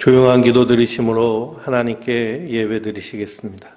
조용한 기도 드리심으로 하나님께 예배 드리시겠습니다.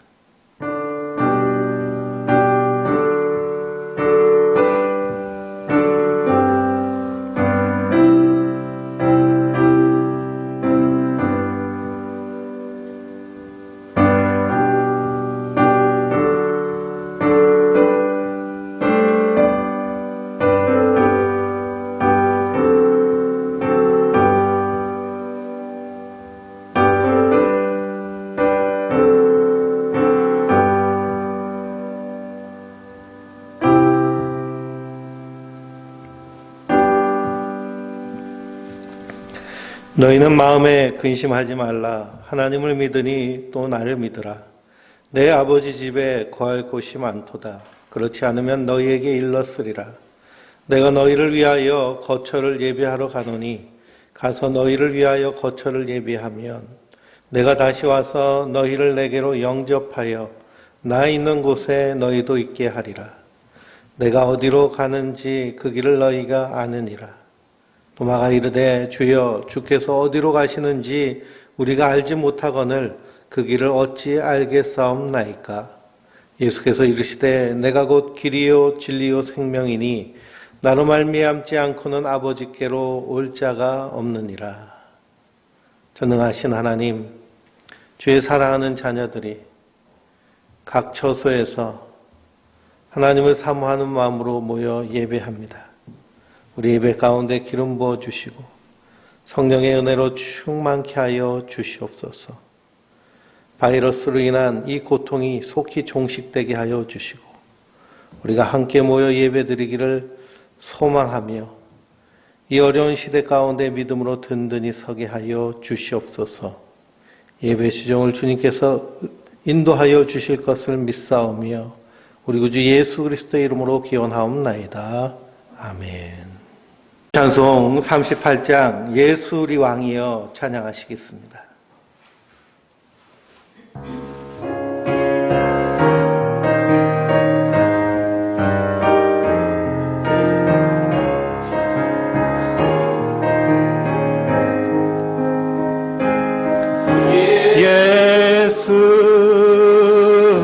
너희는 마음에 근심하지 말라. 하나님을 믿으니 또 나를 믿으라. 내 아버지 집에 거할 곳이 많도다. 그렇지 않으면 너희에게 일렀으리라. 내가 너희를 위하여 거처를 예비하러 가노니 가서 너희를 위하여 거처를 예비하면 내가 다시 와서 너희를 내게로 영접하여 나 있는 곳에 너희도 있게 하리라. 내가 어디로 가는지 그 길을 너희가 아느니라. 도마가 이르되 주여 주께서 어디로 가시는지 우리가 알지 못하거늘 그 길을 어찌 알겠사옵나이까. 예수께서 이르시되 내가 곧 길이요 진리요 생명이니 나로 말미암지 않고는 아버지께로 올 자가 없느니라. 전능하신 하나님, 주의 사랑하는 자녀들이 각 처소에서 하나님을 사모하는 마음으로 모여 예배합니다. 우리 예배 가운데 기름 부어 주시고 성령의 은혜로 충만케 하여 주시옵소서. 바이러스로 인한 이 고통이 속히 종식되게 하여 주시고 우리가 함께 모여 예배드리기를 소망하며 이 어려운 시대 가운데 믿음으로 든든히 서게 하여 주시옵소서. 예배 주종을 주님께서 인도하여 주실 것을 믿사오며 우리 구주 예수 그리스도의 이름으로 기원하옵나이다. 아멘. 찬송 38장 예수 우리 왕이여 찬양하시겠습니다. 예수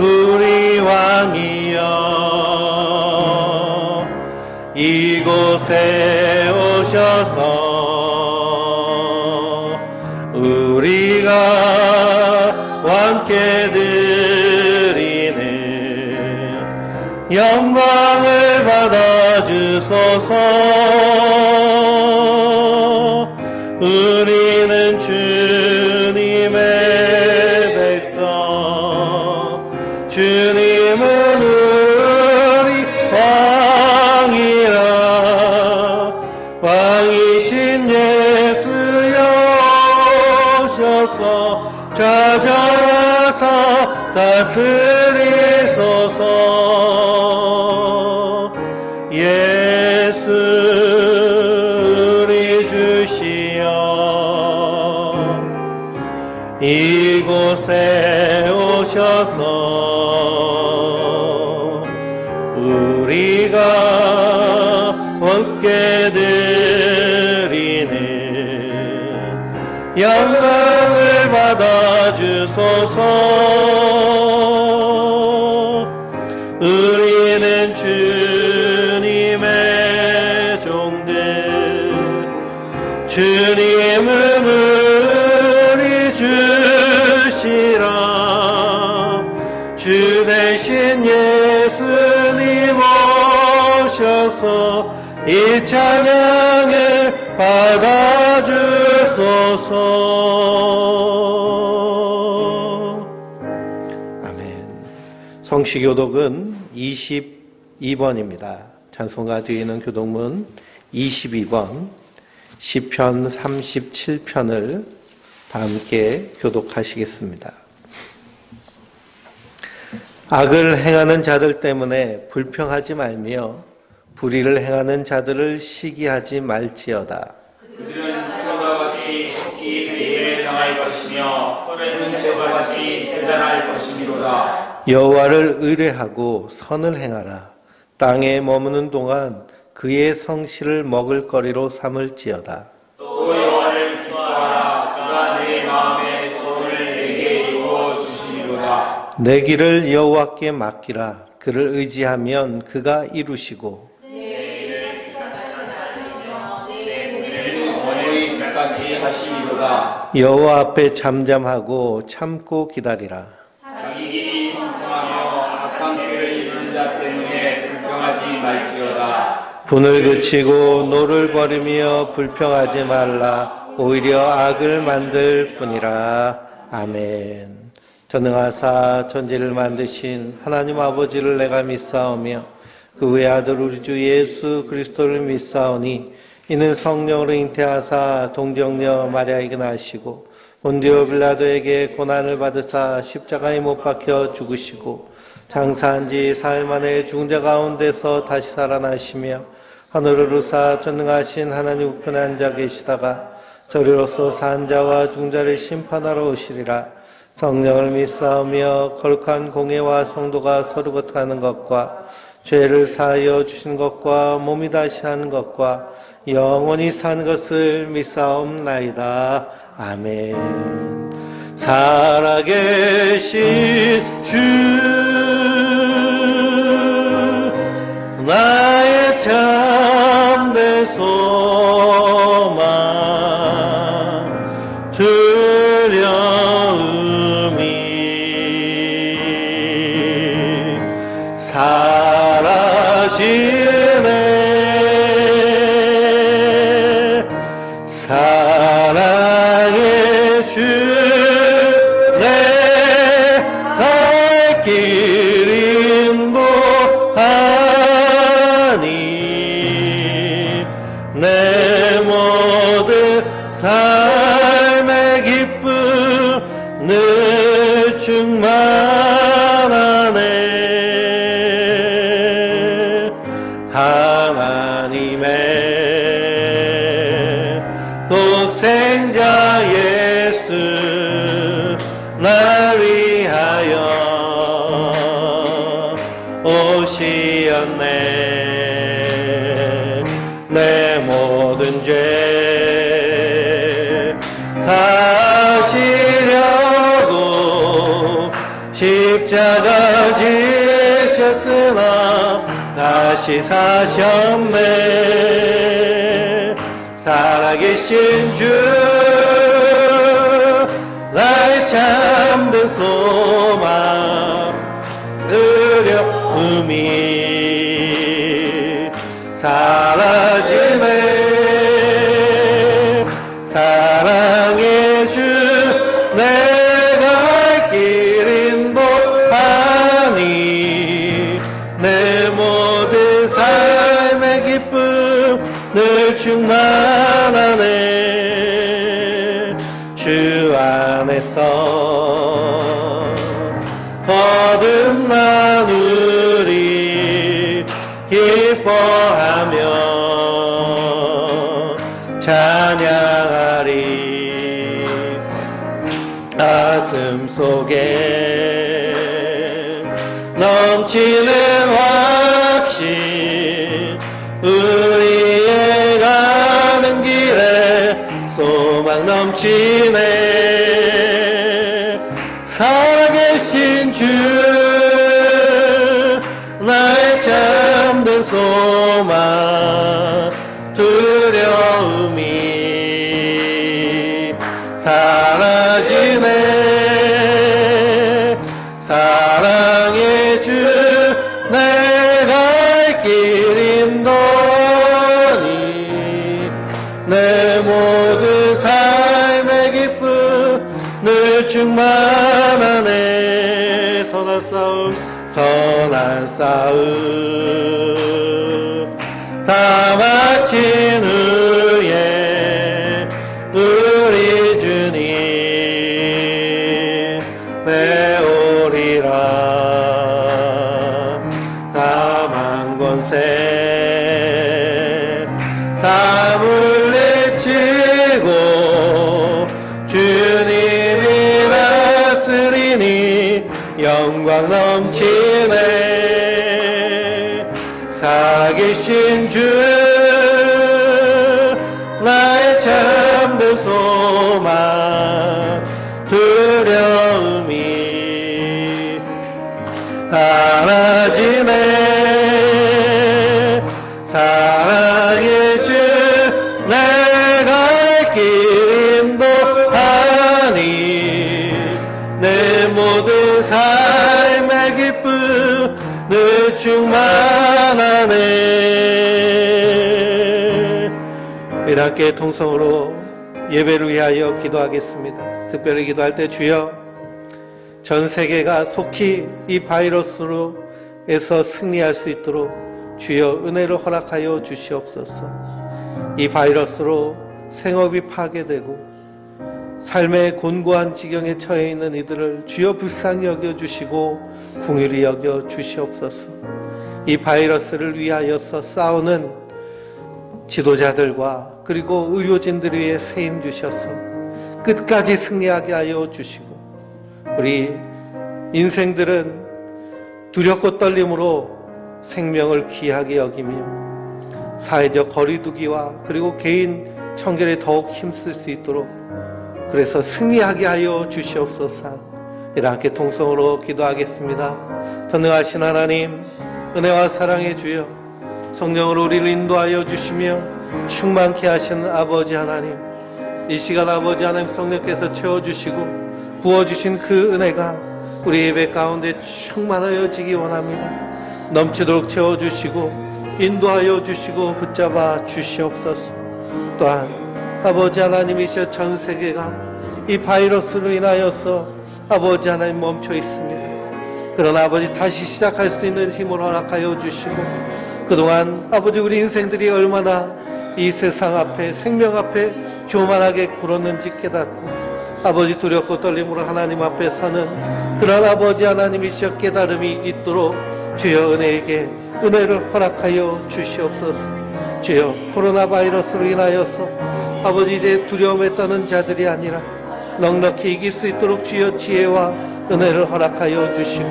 우리 왕이여 이곳에 오셔서 우리가 함께 드리는 영광을 받아주소서. 우리는 주님의 백성, 주님은 우리 왕이라. 왕이신 예수여 오셔서 찾아와서 다스리소서. 예수 우리 주시여 이곳에 오셔서 우리가 함께 드리는 영광을 받아주소서. 우리는 주님의 종들, 주님은 우리 주시라. 주 대신 예수님 오셔서 이 찬양을 받아주소서. 아멘. 성시교독은 22번입니다. 찬송가 뒤에 있는 교독문 22번 시편 37편을 다 함께 교독하시겠습니다. 악을 행하는 자들 때문에 불평하지 말며 불의를 행하는 자들을 시기하지 말지어다. 그들은 부처가 같이 속히 배임을 당할 것이며 푸른 새와 같이 세잔할 것이미로다. 여호와를 의뢰하고 선을 행하라. 땅에 머무는 동안 그의 성실을 먹을 거리로 삼을지어다. 또 여호와를 기뻐하라. 그가 내 마음 내 길을 여호와께 맡기라. 그를 의지하면 그가 이루시고 원의 끝까지 하시리로다. 여호와 앞에 잠잠하고 참고 기다리라. 자기 길이 형통하며 악한 꾀를 이루는 자 때문에 불평하지 말지어다. 분을 그치고 노를 버리며 불평하지 말라. 오히려 악을 만들 뿐이라. 아멘. 전능하사 천지를 만드신 하나님 아버지를 내가 믿사오며 그 외아들 우리 주 예수 그리스도를 믿사오니 이는 성령으로 잉태하사 동정녀 마리아에게 나시고 본디오 빌라도에게 고난을 받으사 십자가에 못 박혀 죽으시고 장사한 지 사흘 만에 죽은 자 가운데서 다시 살아나시며 하늘을 오르사 전능하신 하나님 우편에 앉아 계시다가 저리로서 산 자와 죽은 자를 심판하러 오시리라. 성령을 믿사오며 거룩한 공예와 성도가 서로 거하는 것과 죄를 사하여 주신 것과 몸이 다시 하는 것과 영원히 사는 것을 믿사옵나이다. 아멘. 살아계신 주 나의 참된 소망 두려움이 사라지네. 사랑의 주 내 갈 길 인도하니 내 모든 삶의 기쁨 늘 충만하네. 하나님의 독생자 예수 날 위하여 오시었네. 내 모든 죄 다시려고 십자가 지셨으나 다시 사셨네. 살아계신 주 나의 참된 소망 두려움이 사라지네. 사랑의 주 내가 길 인도하니 내 모든 삶의 기쁨 늘 충만하네. 주 안에서 거듭나누리 기뻐하며 찬양하리. 가슴 속에 넘치는 확신 우리의 가는 길에 소망 넘치네. 살아계신 주 나의 참된 소망 두려움이 사라지네. 사랑의 주 내가 길 인도하니 내 모든 삶의 기쁨 늘 충만하네. 선한 싸움 선한 싸움 다 마친 후에 우리 주님 배우리라. 다만 권세 다 물리치고 주님이 다스리니 영광 넘치네. 살아계신 주 나의 참된 소망 두려움이 사라지네. 사랑의 주 내가 길 인도하니 내 모든 삶의 기쁨 늘 충만하네. 우리 함께 통성으로 예배를 위하여 기도하겠습니다. 특별히 기도할 때 주여, 전 세계가 속히 이 바이러스로에서 승리할 수 있도록 주여 은혜를 허락하여 주시옵소서. 이 바이러스로 생업이 파괴되고 삶의 곤고한 지경에 처해 있는 이들을 주여 불쌍히 여겨주시고 긍휼히 여겨주시옵소서. 이 바이러스를 위하여서 싸우는 지도자들과 그리고 의료진들 위해 세임 주셔서 끝까지 승리하게 하여 주시고, 우리 인생들은 두렵고 떨림으로 생명을 귀하게 여기며 사회적 거리두기와 그리고 개인 청결에 더욱 힘쓸 수 있도록 그래서 승리하게 하여 주시옵소서. 이랑 함께 통성으로 기도하겠습니다. 전능하신 하나님, 은혜와 사랑의 주여, 성령으로 우리를 인도하여 주시며 충만케 하신 아버지 하나님, 이 시간 아버지 하나님 성령께서 채워주시고 부어주신 그 은혜가 우리 예배 가운데 충만하여지기 원합니다. 넘치도록 채워주시고 인도하여 주시고 붙잡아 주시옵소서. 또한 아버지 하나님이시여, 전 세계가 이 바이러스로 인하여서 아버지 하나님 멈춰 있습니다. 그러나 아버지 다시 시작할 수 있는 힘을 허락하여 주시고, 그동안 아버지 우리 인생들이 얼마나 이 세상 앞에 생명 앞에 교만하게 굴었는지 깨닫고 아버지 두렵고 떨림으로 하나님 앞에 서는 그런 아버지 하나님이시여 깨달음이 있도록 주여 은혜에게 은혜를 허락하여 주시옵소서. 주여, 코로나 바이러스로 인하여서 아버지 이제 두려움에 떠는 자들이 아니라 넉넉히 이길 수 있도록 주여 지혜와 은혜를 허락하여 주시고,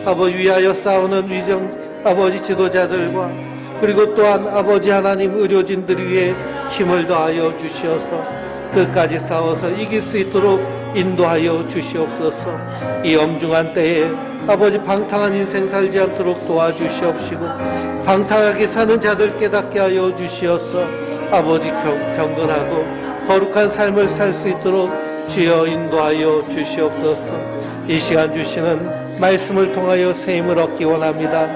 아버지 위하여 싸우는 위정 아버지 지도자들과 그리고 또한 아버지 하나님 의료진들 위해 힘을 더하여 주시어서 끝까지 싸워서 이길 수 있도록 인도하여 주시옵소서. 이 엄중한 때에 아버지 방탕한 인생 살지 않도록 도와주시옵시고, 방탕하게 사는 자들 깨닫게 하여 주시어서 아버지 경건하고 거룩한 삶을 살 수 있도록 주여 인도하여 주시옵소서. 이 시간 주시는 말씀을 통하여 세임을 얻기 원합니다.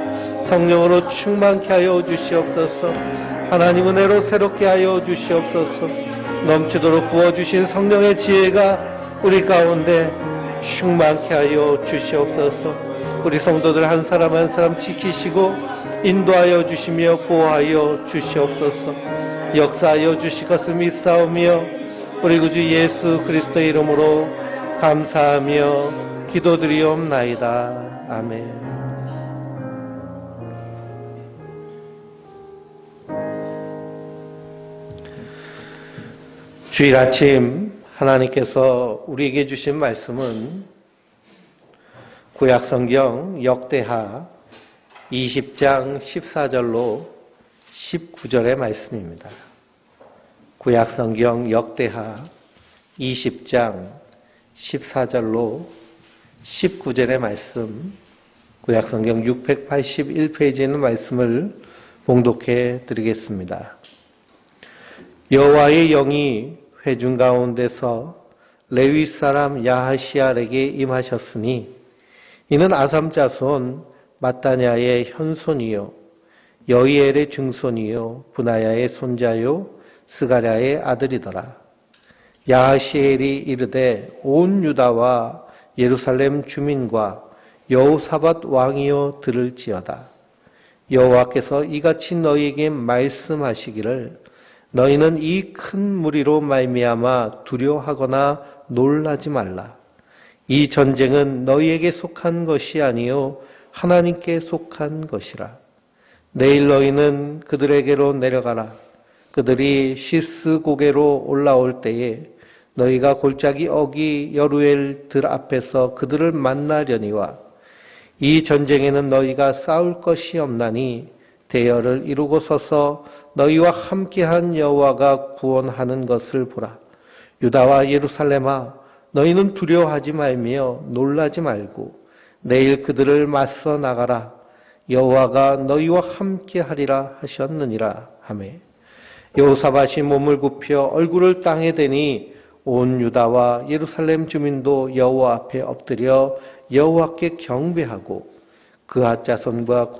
성령으로 충만케 하여 주시옵소서. 하나님 은혜로 새롭게 하여 주시옵소서. 넘치도록 부어주신 성령의 지혜가 우리 가운데 충만케 하여 주시옵소서. 우리 성도들 한 사람 한 사람 지키시고 인도하여 주시며 보호하여 주시옵소서. 역사하여 주실 것을 믿사오며 우리 구주 예수 그리스도의 이름으로 감사하며 기도드리옵나이다. 아멘. 주일 아침 하나님께서 우리에게 주신 말씀은 구약성경 역대하 20장 14절로 19절의 말씀입니다. 구약성경 역대하 20장 14절로 19절의 말씀, 구약성경 681페이지에 있는 말씀을 봉독해 드리겠습니다. 여호와의 영이 회중 가운데서 레위 사람 야하시알에게 임하셨으니 이는 아삼 자손 마따냐의 현손이요 여이엘의 증손이요 분하야의 손자요 스가랴의 아들이더라. 야하시엘이 이르되 온 유다와 예루살렘 주민과 여호사밧 왕이여 들을지어다. 여호와께서 이같이 너희에게 말씀하시기를 너희는 이 큰 무리로 말미암아 두려워하거나 놀라지 말라. 이 전쟁은 너희에게 속한 것이 아니요 하나님께 속한 것이라. 내일 너희는 그들에게로 내려가라. 그들이 시스 고개로 올라올 때에 너희가 골짜기 어기 여루엘 들 앞에서 그들을 만나려니와 이 전쟁에는 너희가 싸울 것이 없나니 대열을 이루고 서서 너희와 함께한 여호와가 구원하는 것을 보라. 유다와 예루살렘아, 너희는 두려워하지 말며 놀라지 말고 내일 그들을 맞서 나가라. 여호와가 너희와 함께 하리라 하셨느니라 하매 여호사밧이 몸을 굽혀 얼굴을 땅에 대니 온 유다와 예루살렘 주민도 여호와 앞에 엎드려 여호와께 경배하고 그앗 자손과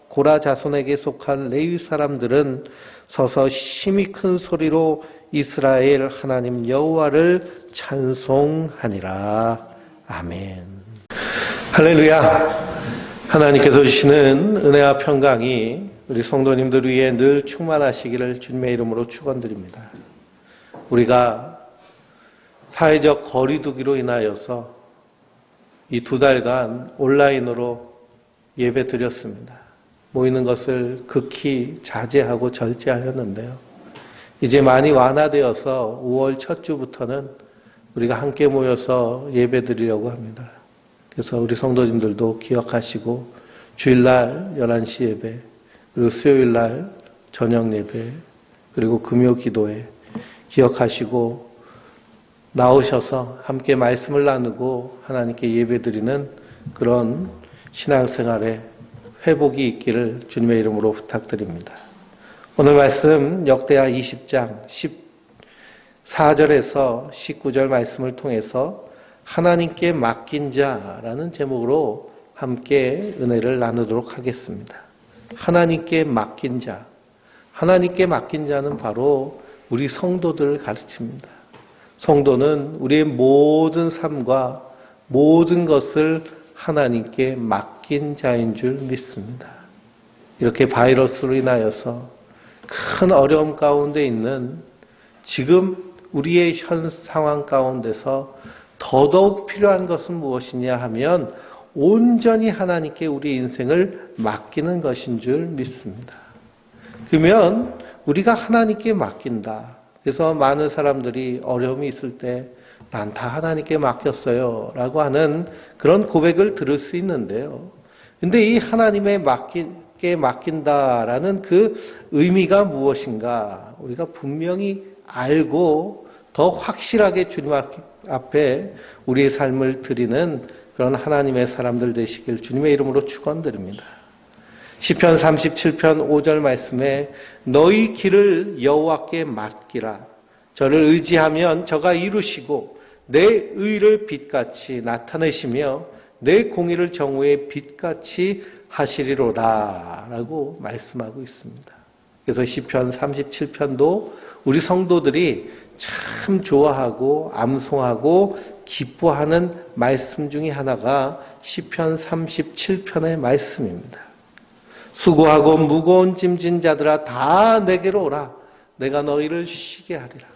고라 자손에게 속한 레위 사람들은 서서 심히 큰 소리로 이스라엘 하나님 여호와를 찬송하니라. 아멘. 할렐루야. 하나님께서 주시는 은혜와 평강이 우리 성도님들 위해 늘 충만하시기를 주님의 이름으로 축원드립니다. 우리가 사회적 거리두기로 인하여서 이 2달간 온라인으로 예배 드렸습니다. 모이는 것을 극히 자제하고 절제하였는데요. 이제 많이 완화되어서 5월 첫 주부터는 우리가 함께 모여서 예배 드리려고 합니다. 그래서 우리 성도님들도 기억하시고 주일날 11시 예배, 그리고 수요일날 저녁 예배, 그리고 금요 기도회 기억하시고 나오셔서 함께 말씀을 나누고 하나님께 예배 드리는 그런 신앙생활에 회복이 있기를 주님의 이름으로 부탁드립니다. 오늘 말씀 역대하 20장 14절에서 19절 말씀을 통해서 하나님께 맡긴 자라는 제목으로 함께 은혜를 나누도록 하겠습니다. 하나님께 맡긴 자. 하나님께 맡긴 자는 바로 우리 성도들을 가르칩니다. 성도는 우리의 모든 삶과 모든 것을 하나님께 맡긴 자인 줄 믿습니다. 이렇게 바이러스로 인하여서 큰 어려움 가운데 있는 지금 우리의 현 상황 가운데서 더더욱 필요한 것은 무엇이냐 하면 온전히 하나님께 우리 인생을 맡기는 것인 줄 믿습니다. 그러면 우리가 하나님께 맡긴다. 그래서 많은 사람들이 어려움이 있을 때 난 다 하나님께 맡겼어요 라고 하는 그런 고백을 들을 수 있는데요. 근데 이 하나님의 맡긴다라는 그 의미가 무엇인가 우리가 분명히 알고 더 확실하게 주님 앞에 우리의 삶을 드리는 그런 하나님의 사람들 되시길 주님의 이름으로 축원드립니다. 시편 37편 5절 말씀에 너희 길을 여호와께 맡기라. 저를 의지하면 저가 이루시고 내 의를 빛같이 나타내시며 내 공의를 정오의 빛같이 하시리로다 라고 말씀하고 있습니다. 그래서 시편 37편도 우리 성도들이 참 좋아하고 암송하고 기뻐하는 말씀 중에 하나가 시편 37편의 말씀입니다. 수고하고 무거운 짐진 자들아 다 내게로 오라. 내가 너희를 쉬게 하리라.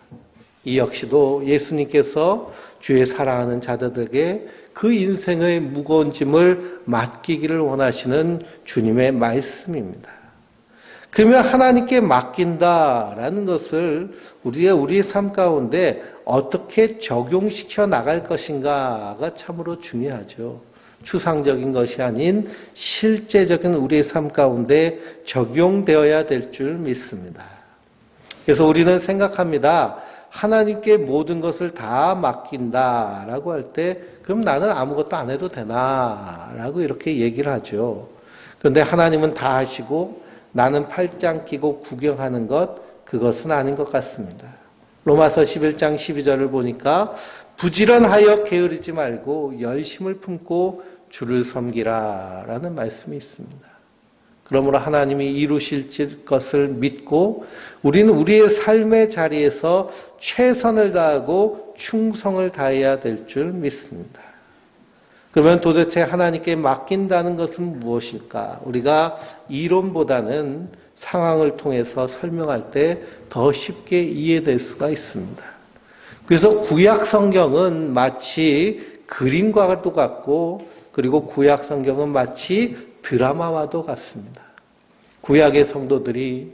이 역시도 예수님께서 주의 사랑하는 자들에게 그 인생의 무거운 짐을 맡기기를 원하시는 주님의 말씀입니다. 그러면 하나님께 맡긴다라는 것을 우리의 삶 가운데 어떻게 적용시켜 나갈 것인가가 참으로 중요하죠. 추상적인 것이 아닌 실제적인 우리의 삶 가운데 적용되어야 될 줄 믿습니다. 그래서 우리는 생각합니다. 하나님께 모든 것을 다 맡긴다라고 할 때 그럼 나는 아무것도 안 해도 되나? 라고 이렇게 얘기를 하죠. 그런데 하나님은 다 하시고 나는 팔짱 끼고 구경하는 것 그것은 아닌 것 같습니다. 로마서 11장 12절을 보니까 부지런하여 게으르지 말고 열심을 품고 주를 섬기라 라는 말씀이 있습니다. 그러므로 하나님이 이루실 것을 믿고 우리는 우리의 삶의 자리에서 최선을 다하고 충성을 다해야 될 줄 믿습니다. 그러면 도대체 하나님께 맡긴다는 것은 무엇일까? 우리가 이론보다는 상황을 통해서 설명할 때 더 쉽게 이해될 수가 있습니다. 그래서 구약 성경은 마치 그림과도 같고 그리고 구약 성경은 마치 드라마와도 같습니다. 구약의 성도들이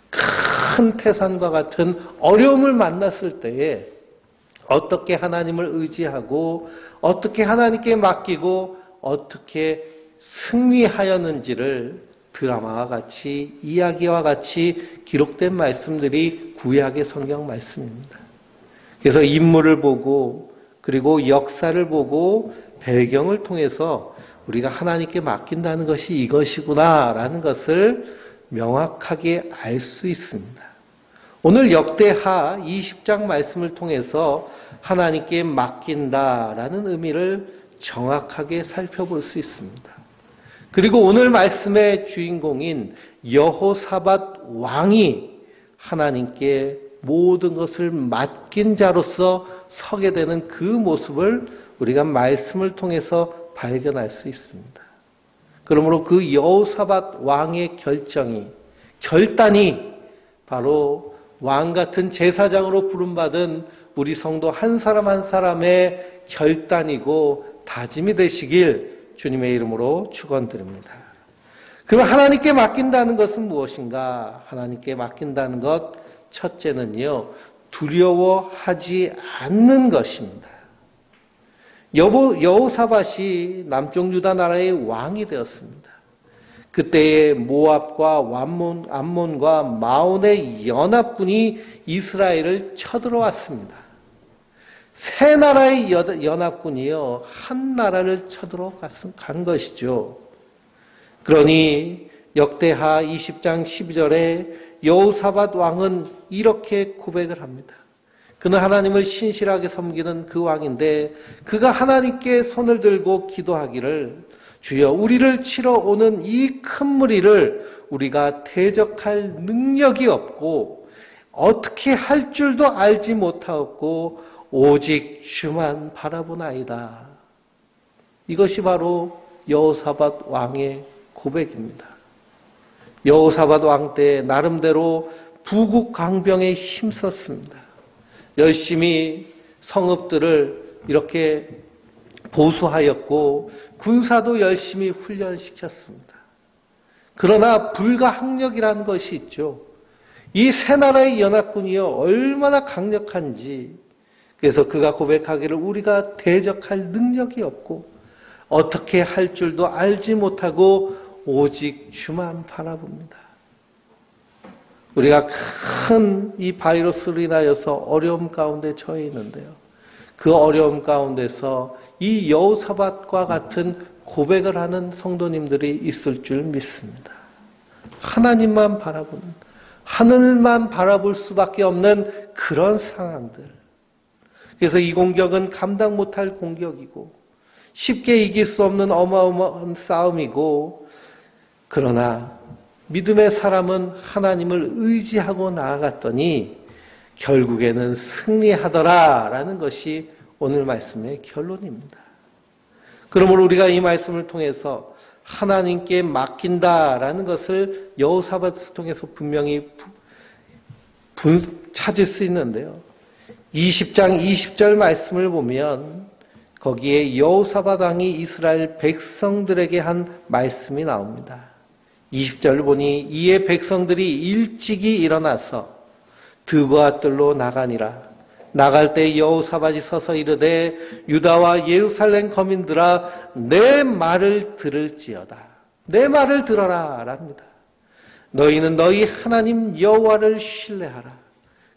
큰 태산과 같은 어려움을 만났을 때에 어떻게 하나님을 의지하고 어떻게 하나님께 맡기고 어떻게 승리하였는지를 드라마와 같이 이야기와 같이 기록된 말씀들이 구약의 성경 말씀입니다. 그래서 인물을 보고 그리고 역사를 보고 배경을 통해서 우리가 하나님께 맡긴다는 것이 이것이구나라는 것을 명확하게 알 수 있습니다. 오늘 역대하 20장 말씀을 통해서 하나님께 맡긴다라는 의미를 정확하게 살펴볼 수 있습니다. 그리고 오늘 말씀의 주인공인 여호사밧 왕이 하나님께 모든 것을 맡긴 자로서 서게 되는 그 모습을 우리가 말씀을 통해서 발견할 수 있습니다. 그러므로 그 여호사밧 왕의 결단이 바로 왕 같은 제사장으로 부름받은 우리 성도 한 사람 한 사람의 결단이고 다짐이 되시길 주님의 이름으로 축원드립니다. 그럼 하나님께 맡긴다는 것은 무엇인가? 하나님께 맡긴다는 것 첫째는요, 두려워하지 않는 것입니다. 여호사밧이 남쪽 유다 나라의 왕이 되었습니다. 그때에 모압과 암몬과 마온의 연합군이 이스라엘을 쳐들어왔습니다. 세 나라의 연합군이요, 한 나라를 쳐들어 간 것이죠. 그러니 역대하 20장 12절에 여호사밧 왕은 이렇게 고백을 합니다. 그는 하나님을 신실하게 섬기는 그 왕인데 그가 하나님께 손을 들고 기도하기를 주여 우리를 치러 오는 이 큰 무리를 우리가 대적할 능력이 없고 어떻게 할 줄도 알지 못하였고 오직 주만 바라보나이다. 이것이 바로 여호사밧 왕의 고백입니다. 여호사밧 왕 때 나름대로 부국 강병에 힘썼습니다. 열심히 성읍들을 이렇게 보수하였고 군사도 열심히 훈련시켰습니다. 그러나 불가항력이라는 것이 있죠. 이 세 나라의 연합군이요 얼마나 강력한지, 그래서 그가 고백하기를 우리가 대적할 능력이 없고 어떻게 할 줄도 알지 못하고 오직 주만 바라봅니다. 우리가 큰 이 바이러스로 인하여서 어려움 가운데 처해 있는데요. 그 어려움 가운데서 이 여호사밧과 같은 고백을 하는 성도님들이 있을 줄 믿습니다. 하나님만 바라보는, 하늘만 바라볼 수밖에 없는 그런 상황들. 그래서 이 공격은 감당 못할 공격이고 쉽게 이길 수 없는 어마어마한 싸움이고, 그러나 믿음의 사람은 하나님을 의지하고 나아갔더니 결국에는 승리하더라라는 것이 오늘 말씀의 결론입니다. 그러므로 우리가 이 말씀을 통해서 하나님께 맡긴다라는 것을 여호사밧을 통해서 분명히 찾을 수 있는데요. 20장 20절 말씀을 보면 거기에 여호사밧 왕이 이스라엘 백성들에게 한 말씀이 나옵니다. 20절을 보니 이에 백성들이 일찍이 일어나서 드보아 뜰로 나가니라. 나갈 때 여호사밧이 서서 이르되 유다와 예루살렘 거민들아 내 말을 들을지어다. 내 말을 들어라 랍니다. 너희는 너희 하나님 여호와를 신뢰하라.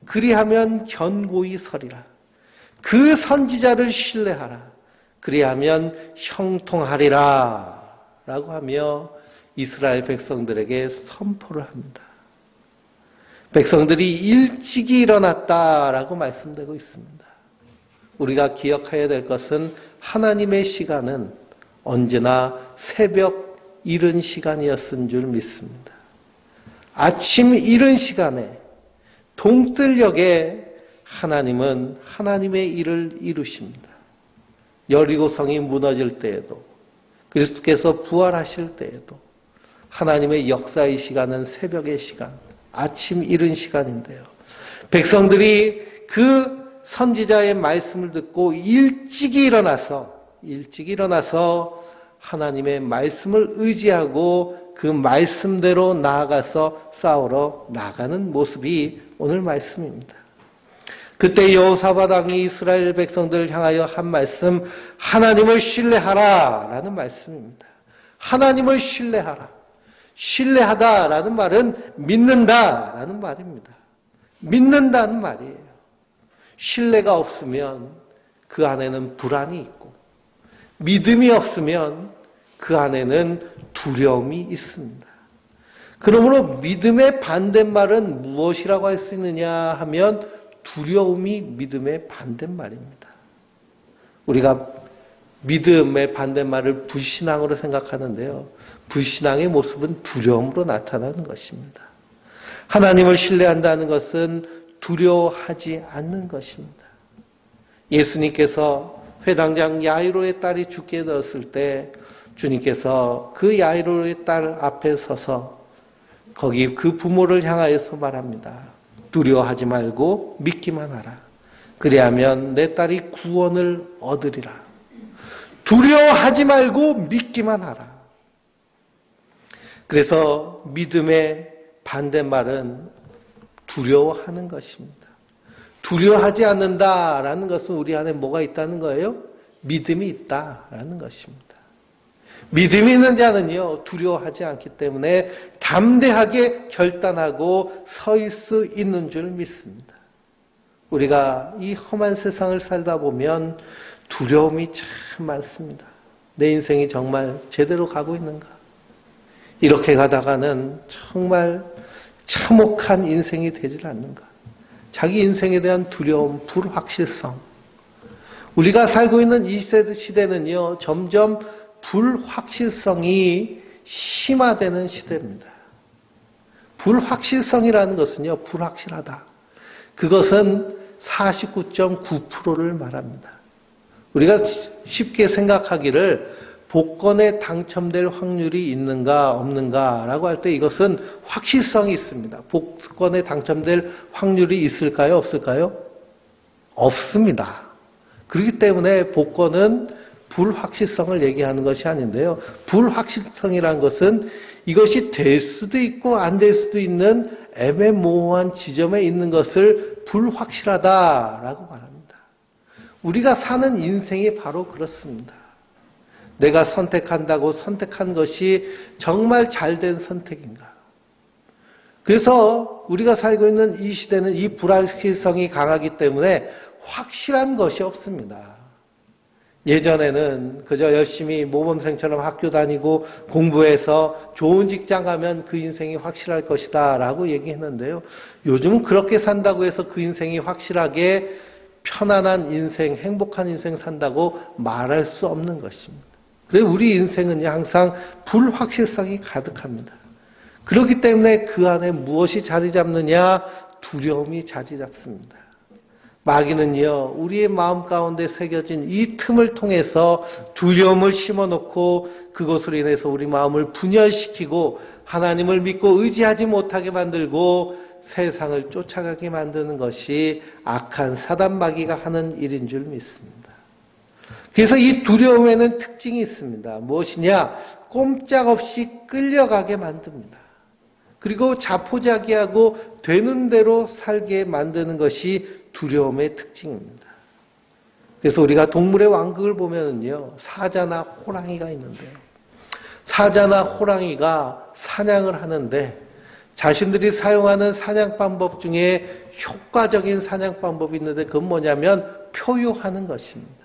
그리하면 견고히 서리라. 그 선지자를 신뢰하라. 그리하면 형통하리라 라고 하며 이스라엘 백성들에게 선포를 합니다. 백성들이 일찍이 일어났다라고 말씀되고 있습니다. 우리가 기억해야 될 것은 하나님의 시간은 언제나 새벽 이른 시간이었은 줄 믿습니다. 아침 이른 시간에 동뜰녘에 하나님은 하나님의 일을 이루십니다. 여리고성이 무너질 때에도, 그리스도께서 부활하실 때에도 하나님의 역사의 시간은 새벽의 시간, 아침 이른 시간인데요. 백성들이 그 선지자의 말씀을 듣고 일찍이 일어나서 하나님의 말씀을 의지하고 그 말씀대로 나아가서 싸우러 나가는 모습이 오늘 말씀입니다. 그때 여호사밧 왕이 이스라엘 백성들을 향하여 한 말씀, 하나님을 신뢰하라 라는 말씀입니다. 하나님을 신뢰하라. 신뢰하다라는 말은 믿는다라는 말입니다. 믿는다는 말이에요. 신뢰가 없으면 그 안에는 불안이 있고, 믿음이 없으면 그 안에는 두려움이 있습니다. 그러므로 믿음의 반대말은 무엇이라고 할 수 있느냐 하면 두려움이 믿음의 반대말입니다. 우리가 믿음의 반대말을 불신앙으로 생각하는데요. 불신앙의 모습은 두려움으로 나타나는 것입니다. 하나님을 신뢰한다는 것은 두려워하지 않는 것입니다. 예수님께서 회당장 야이로의 딸이 죽게 되었을 때 주님께서 그 야이로의 딸 앞에 서서 거기 그 부모를 향하여서 말합니다. 두려워하지 말고 믿기만 하라. 그리하면 내 딸이 구원을 얻으리라. 두려워하지 말고 믿기만 하라. 그래서 믿음의 반대말은 두려워하는 것입니다. 두려워하지 않는다라는 것은 우리 안에 뭐가 있다는 거예요? 믿음이 있다라는 것입니다. 믿음이 있는 자는요, 두려워하지 않기 때문에 담대하게 결단하고 설 수 있는 줄 믿습니다. 우리가 이 험한 세상을 살다 보면 두려움이 참 많습니다. 내 인생이 정말 제대로 가고 있는가? 이렇게 가다가는 정말 참혹한 인생이 되질 않는가? 자기 인생에 대한 두려움, 불확실성. 우리가 살고 있는 이 시대는요, 점점 불확실성이 심화되는 시대입니다. 불확실성이라는 것은요, 불확실하다. 그것은 49.9%를 말합니다. 우리가 쉽게 생각하기를 복권에 당첨될 확률이 있는가 없는가라고 할 때 이것은 확실성이 있습니다. 복권에 당첨될 확률이 있을까요? 없을까요? 없습니다. 그렇기 때문에 복권은 불확실성을 얘기하는 것이 아닌데요. 불확실성이라는 것은 이것이 될 수도 있고 안 될 수도 있는 애매모호한 지점에 있는 것을 불확실하다라고 말합니다. 우리가 사는 인생이 바로 그렇습니다. 내가 선택한다고 선택한 것이 정말 잘된 선택인가? 그래서 우리가 살고 있는 이 시대는 이 불확실성이 강하기 때문에 확실한 것이 없습니다. 예전에는 그저 열심히 모범생처럼 학교 다니고 공부해서 좋은 직장 가면 그 인생이 확실할 것이다 라고 얘기했는데요. 요즘은 그렇게 산다고 해서 그 인생이 확실하게 편안한 인생, 행복한 인생 산다고 말할 수 없는 것입니다. 그래서 우리 인생은 항상 불확실성이 가득합니다. 그렇기 때문에 그 안에 무엇이 자리 잡느냐? 두려움이 자리 잡습니다. 마귀는요, 우리의 마음 가운데 새겨진 이 틈을 통해서 두려움을 심어놓고 그것으로 인해서 우리 마음을 분열시키고 하나님을 믿고 의지하지 못하게 만들고 세상을 쫓아가게 만드는 것이 악한 사단 마귀가 하는 일인 줄 믿습니다. 그래서 이 두려움에는 특징이 있습니다. 무엇이냐? 꼼짝없이 끌려가게 만듭니다. 그리고 자포자기하고 되는 대로 살게 만드는 것이 두려움의 특징입니다. 그래서 우리가 동물의 왕국을 보면요, 사자나 호랑이가 있는데요. 사자나 호랑이가 사냥을 하는데 자신들이 사용하는 사냥 방법 중에 효과적인 사냥 방법이 있는데 그건 뭐냐면 표유하는 것입니다.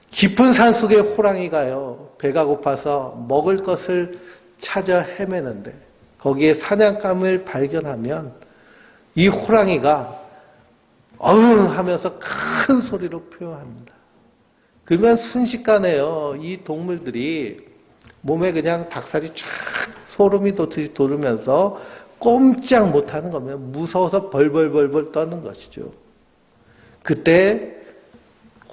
깊은 산속의 호랑이가요, 배가 고파서 먹을 것을 찾아 헤매는데 거기에 사냥감을 발견하면 이 호랑이가 어흥 하면서 큰 소리로 표현합니다. 그러면 순식간에요, 이 동물들이 몸에 그냥 닭살이 쫙 소름이 돋듯이 돋으면서 꼼짝 못하는 겁니다. 무서워서 벌벌벌벌 떠는 것이죠. 그때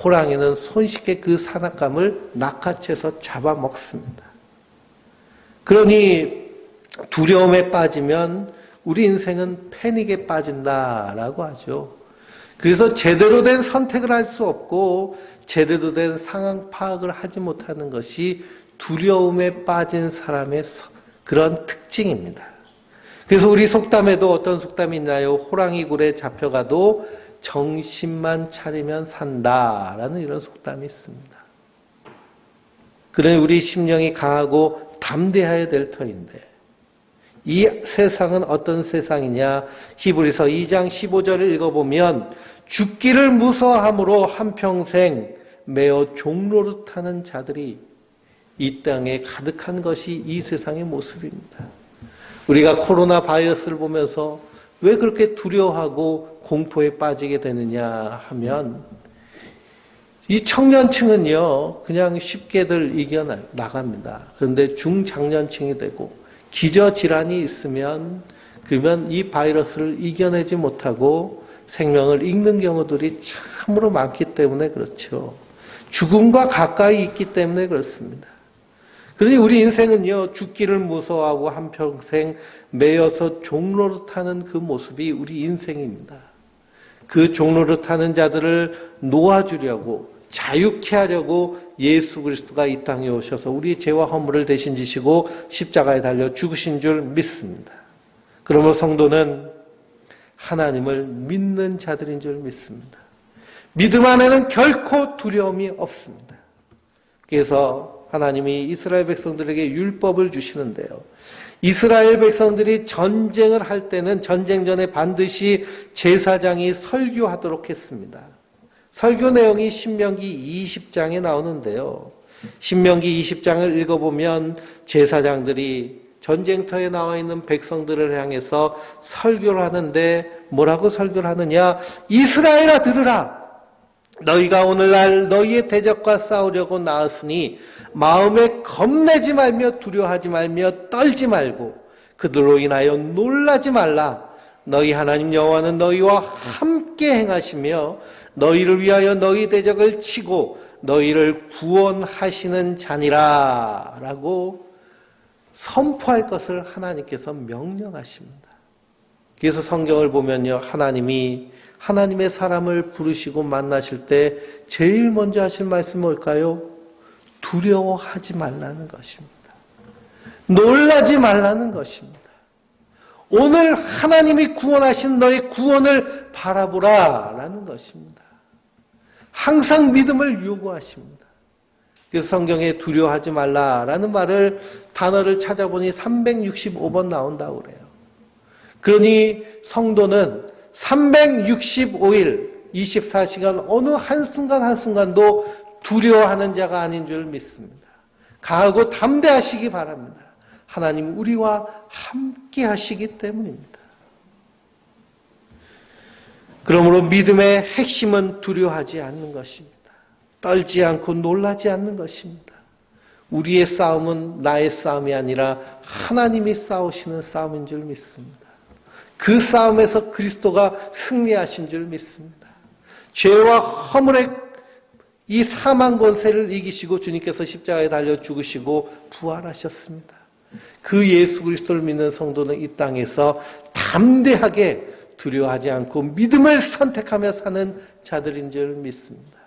호랑이는 손쉽게 그 사냥감을 낚아채서 잡아먹습니다. 그러니 두려움에 빠지면 우리 인생은 패닉에 빠진다라고 하죠. 그래서 제대로 된 선택을 할 수 없고 제대로 된 상황 파악을 하지 못하는 것이 두려움에 빠진 사람의 그런 특징입니다. 그래서 우리 속담에도 어떤 속담이 있나요? 호랑이 굴에 잡혀가도 정신만 차리면 산다라는 이런 속담이 있습니다. 그러니 우리 심령이 강하고 담대해야 될 터인데 이 세상은 어떤 세상이냐? 히브리서 2장 15절을 읽어보면 죽기를 무서워함으로 한평생 매어 종로릇하는 자들이 이 땅에 가득한 것이 이 세상의 모습입니다. 우리가 코로나 바이러스를 보면서 왜 그렇게 두려워하고 공포에 빠지게 되느냐 하면 이 청년층은요 그냥 쉽게들 이겨나갑니다. 그런데 중장년층이 되고 기저질환이 있으면 그러면 이 바이러스를 이겨내지 못하고 생명을 잃는 경우들이 참으로 많기 때문에 그렇죠. 죽음과 가까이 있기 때문에 그렇습니다. 그러니 우리 인생은요 죽기를 무서워하고 한평생 매여서 종로를 타는 그 모습이 우리 인생입니다. 그 종로를 타는 자들을 놓아주려고 자유케 하려고 예수 그리스도가 이 땅에 오셔서 우리 죄와 허물을 대신 지시고 십자가에 달려 죽으신 줄 믿습니다. 그러므로 성도는 하나님을 믿는 자들인 줄 믿습니다. 믿음 안에는 결코 두려움이 없습니다. 그래서 하나님이 이스라엘 백성들에게 율법을 주시는데요. 이스라엘 백성들이 전쟁을 할 때는 전쟁 전에 반드시 제사장이 설교하도록 했습니다. 설교 내용이 신명기 20장에 나오는데요. 신명기 20장을 읽어보면 제사장들이 전쟁터에 나와 있는 백성들을 향해서 설교를 하는데 뭐라고 설교를 하느냐? 이스라엘아 들으라! 너희가 오늘날 너희의 대적과 싸우려고 나왔으니 마음에 겁내지 말며 두려워하지 말며 떨지 말고 그들로 인하여 놀라지 말라. 너희 하나님 여호와는 너희와 함께 행하시며 너희를 위하여 너희 대적을 치고 너희를 구원하시는 자니라 라고 선포할 것을 하나님께서 명령하십니다. 그래서 성경을 보면요 하나님이 하나님의 사람을 부르시고 만나실 때 제일 먼저 하실 말씀이 뭘까요? 두려워하지 말라는 것입니다. 놀라지 말라는 것입니다. 오늘 하나님이 구원하신 너의 구원을 바라보라 라는 것입니다. 항상 믿음을 요구하십니다. 그래서 성경에 두려워하지 말라라는 단어를 찾아보니 365번 나온다고 그래요. 그러니 성도는 365일 24시간 어느 한순간 한순간도 두려워하는 자가 아닌 줄 믿습니다. 강하고 담대하시기 바랍니다. 하나님 우리와 함께 하시기 때문입니다. 그러므로 믿음의 핵심은 두려워하지 않는 것입니다. 떨지 않고 놀라지 않는 것입니다. 우리의 싸움은 나의 싸움이 아니라 하나님이 싸우시는 싸움인 줄 믿습니다. 그 싸움에서 그리스도가 승리하신 줄 믿습니다. 죄와 허물의 이 사망 권세를 이기시고 주님께서 십자가에 달려 죽으시고 부활하셨습니다. 그 예수 그리스도를 믿는 성도는 이 땅에서 담대하게 두려워하지 않고 믿음을 선택하며 사는 자들인 줄 믿습니다.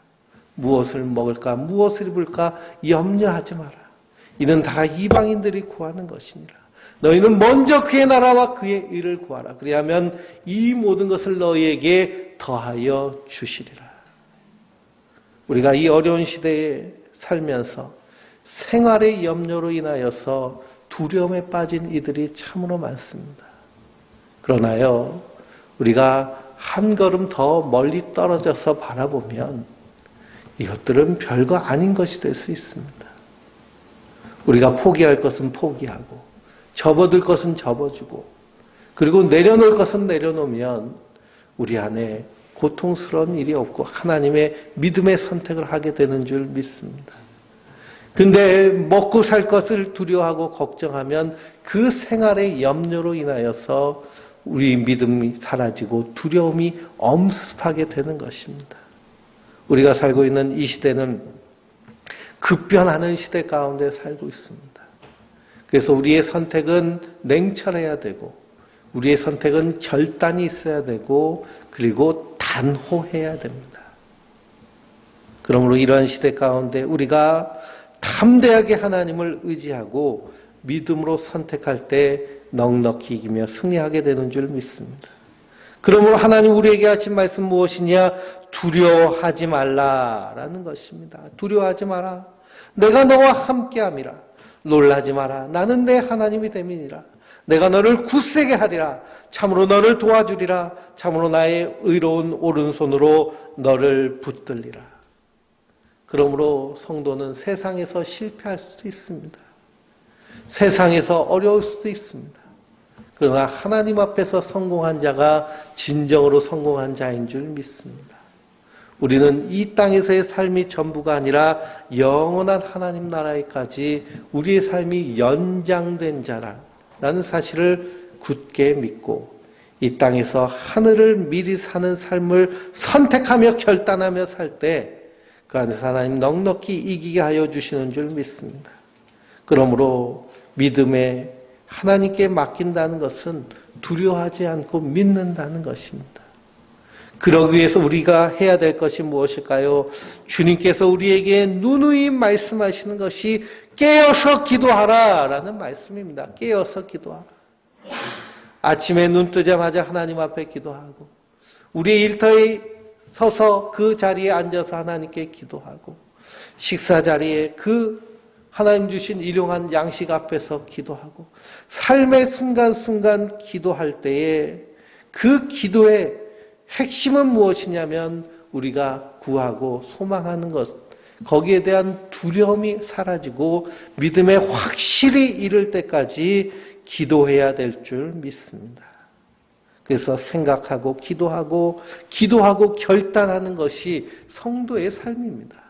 무엇을 먹을까 무엇을 입을까 염려하지 마라. 이는 다 이방인들이 구하는 것이니라. 너희는 먼저 그의 나라와 그의 의를 구하라. 그리하면 이 모든 것을 너희에게 더하여 주시리라. 우리가 이 어려운 시대에 살면서 생활의 염려로 인하여서 두려움에 빠진 이들이 참으로 많습니다. 그러나요, 우리가 한 걸음 더 멀리 떨어져서 바라보면 이것들은 별거 아닌 것이 될 수 있습니다. 우리가 포기할 것은 포기하고 접어둘 것은 접어주고 그리고 내려놓을 것은 내려놓으면 우리 안에 고통스러운 일이 없고 하나님의 믿음의 선택을 하게 되는 줄 믿습니다. 근데 먹고 살 것을 두려워하고 걱정하면 그 생활의 염려로 인하여서 우리 믿음이 사라지고 두려움이 엄습하게 되는 것입니다. 우리가 살고 있는 이 시대는 급변하는 시대 가운데 살고 있습니다. 그래서 우리의 선택은 냉철해야 되고 우리의 선택은 결단이 있어야 되고 그리고 단호해야 됩니다. 그러므로 이러한 시대 가운데 우리가 담대하게 하나님을 의지하고 믿음으로 선택할 때 넉넉히 이기며 승리하게 되는 줄 믿습니다. 그러므로 하나님 우리에게 하신 말씀 무엇이냐? 두려워하지 말라라는 것입니다. 두려워하지 마라. 내가 너와 함께함이라. 놀라지 마라. 나는 내 하나님이 됨이니라. 내가 너를 굳세게 하리라. 참으로 너를 도와주리라. 참으로 나의 의로운 오른손으로 너를 붙들리라. 그러므로 성도는 세상에서 실패할 수도 있습니다. 세상에서 어려울 수도 있습니다. 그러나 하나님 앞에서 성공한 자가 진정으로 성공한 자인 줄 믿습니다. 우리는 이 땅에서의 삶이 전부가 아니라 영원한 하나님 나라에까지 우리의 삶이 연장된 자라는 사실을 굳게 믿고 이 땅에서 하늘을 미리 사는 삶을 선택하며 결단하며 살 때 그 안에서 하나님 넉넉히 이기게 하여 주시는 줄 믿습니다. 그러므로 믿음에 하나님께 맡긴다는 것은 두려워하지 않고 믿는다는 것입니다. 그러기 위해서 우리가 해야 될 것이 무엇일까요? 주님께서 우리에게 누누이 말씀하시는 것이 깨어서 기도하라 라는 말씀입니다. 깨어서 기도하라. 아침에 눈 뜨자마자 하나님 앞에 기도하고 우리 일터에 서서 그 자리에 앉아서 하나님께 기도하고 식사 자리에 그 하나님 주신 일용한 양식 앞에서 기도하고 삶의 순간순간 기도할 때에 그 기도의 핵심은 무엇이냐면 우리가 구하고 소망하는 것, 거기에 대한 두려움이 사라지고 믿음에 확실히 이를 때까지 기도해야 될 줄 믿습니다. 그래서 생각하고 기도하고 결단하는 것이 성도의 삶입니다.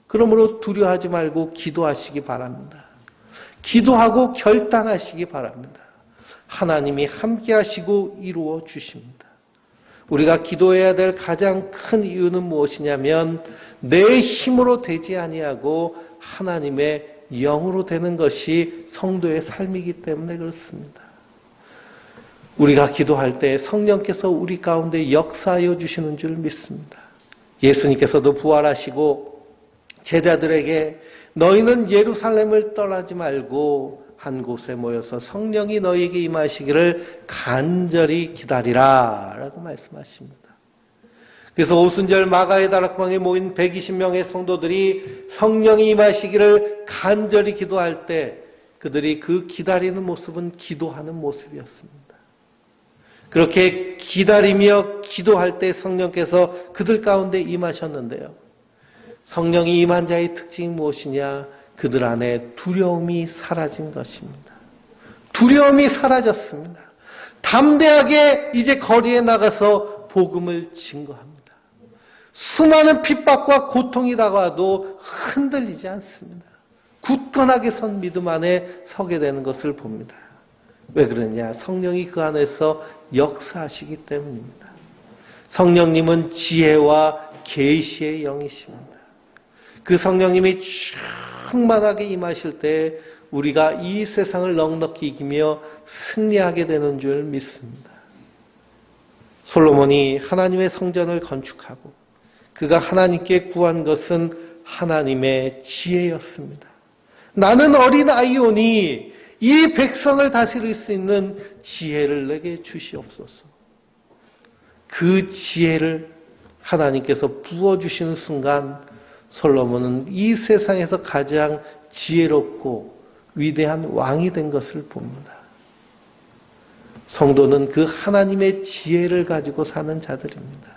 그러므로 두려워하지 말고 기도하시기 바랍니다. 기도하고 결단하시기 바랍니다. 하나님이 함께 하시고 이루어 주십니다. 우리가 기도해야 될 가장 큰 이유는 무엇이냐면 내 힘으로 되지 아니하고 하나님의 영으로 되는 것이 성도의 삶이기 때문에 그렇습니다. 우리가 기도할 때 성령께서 우리 가운데 역사하여 주시는 줄 믿습니다. 예수님께서도 부활하시고 제자들에게 너희는 예루살렘을 떠나지 말고 한 곳에 모여서 성령이 너희에게 임하시기를 간절히 기다리라 라고 말씀하십니다. 그래서 오순절 마가의 다락방에 모인 120명의 성도들이 성령이 임하시기를 간절히 기도할 때 그들이 그 기다리는 모습은 기도하는 모습이었습니다. 그렇게 기다리며 기도할 때 성령께서 그들 가운데 임하셨는데요. 성령이 임한 자의 특징이 무엇이냐? 그들 안에 두려움이 사라진 것입니다. 두려움이 사라졌습니다. 담대하게 이제 거리에 나가서 복음을 증거합니다. 수많은 핍박과 고통이 다가와도 흔들리지 않습니다. 굳건하게 선 믿음 안에 서게 되는 것을 봅니다. 왜 그러냐? 성령이 그 안에서 역사하시기 때문입니다. 성령님은 지혜와 계시의 영이십니다. 그 성령님이 충만하게 임하실 때 우리가 이 세상을 넉넉히 이기며 승리하게 되는 줄 믿습니다. 솔로몬이 하나님의 성전을 건축하고 그가 하나님께 구한 것은 하나님의 지혜였습니다. 나는 어린 아이오니 이 백성을 다스릴 수 있는 지혜를 내게 주시옵소서. 그 지혜를 하나님께서 부어주시는 순간 솔로몬은 이 세상에서 가장 지혜롭고 위대한 왕이 된 것을 봅니다. 성도는 그 하나님의 지혜를 가지고 사는 자들입니다.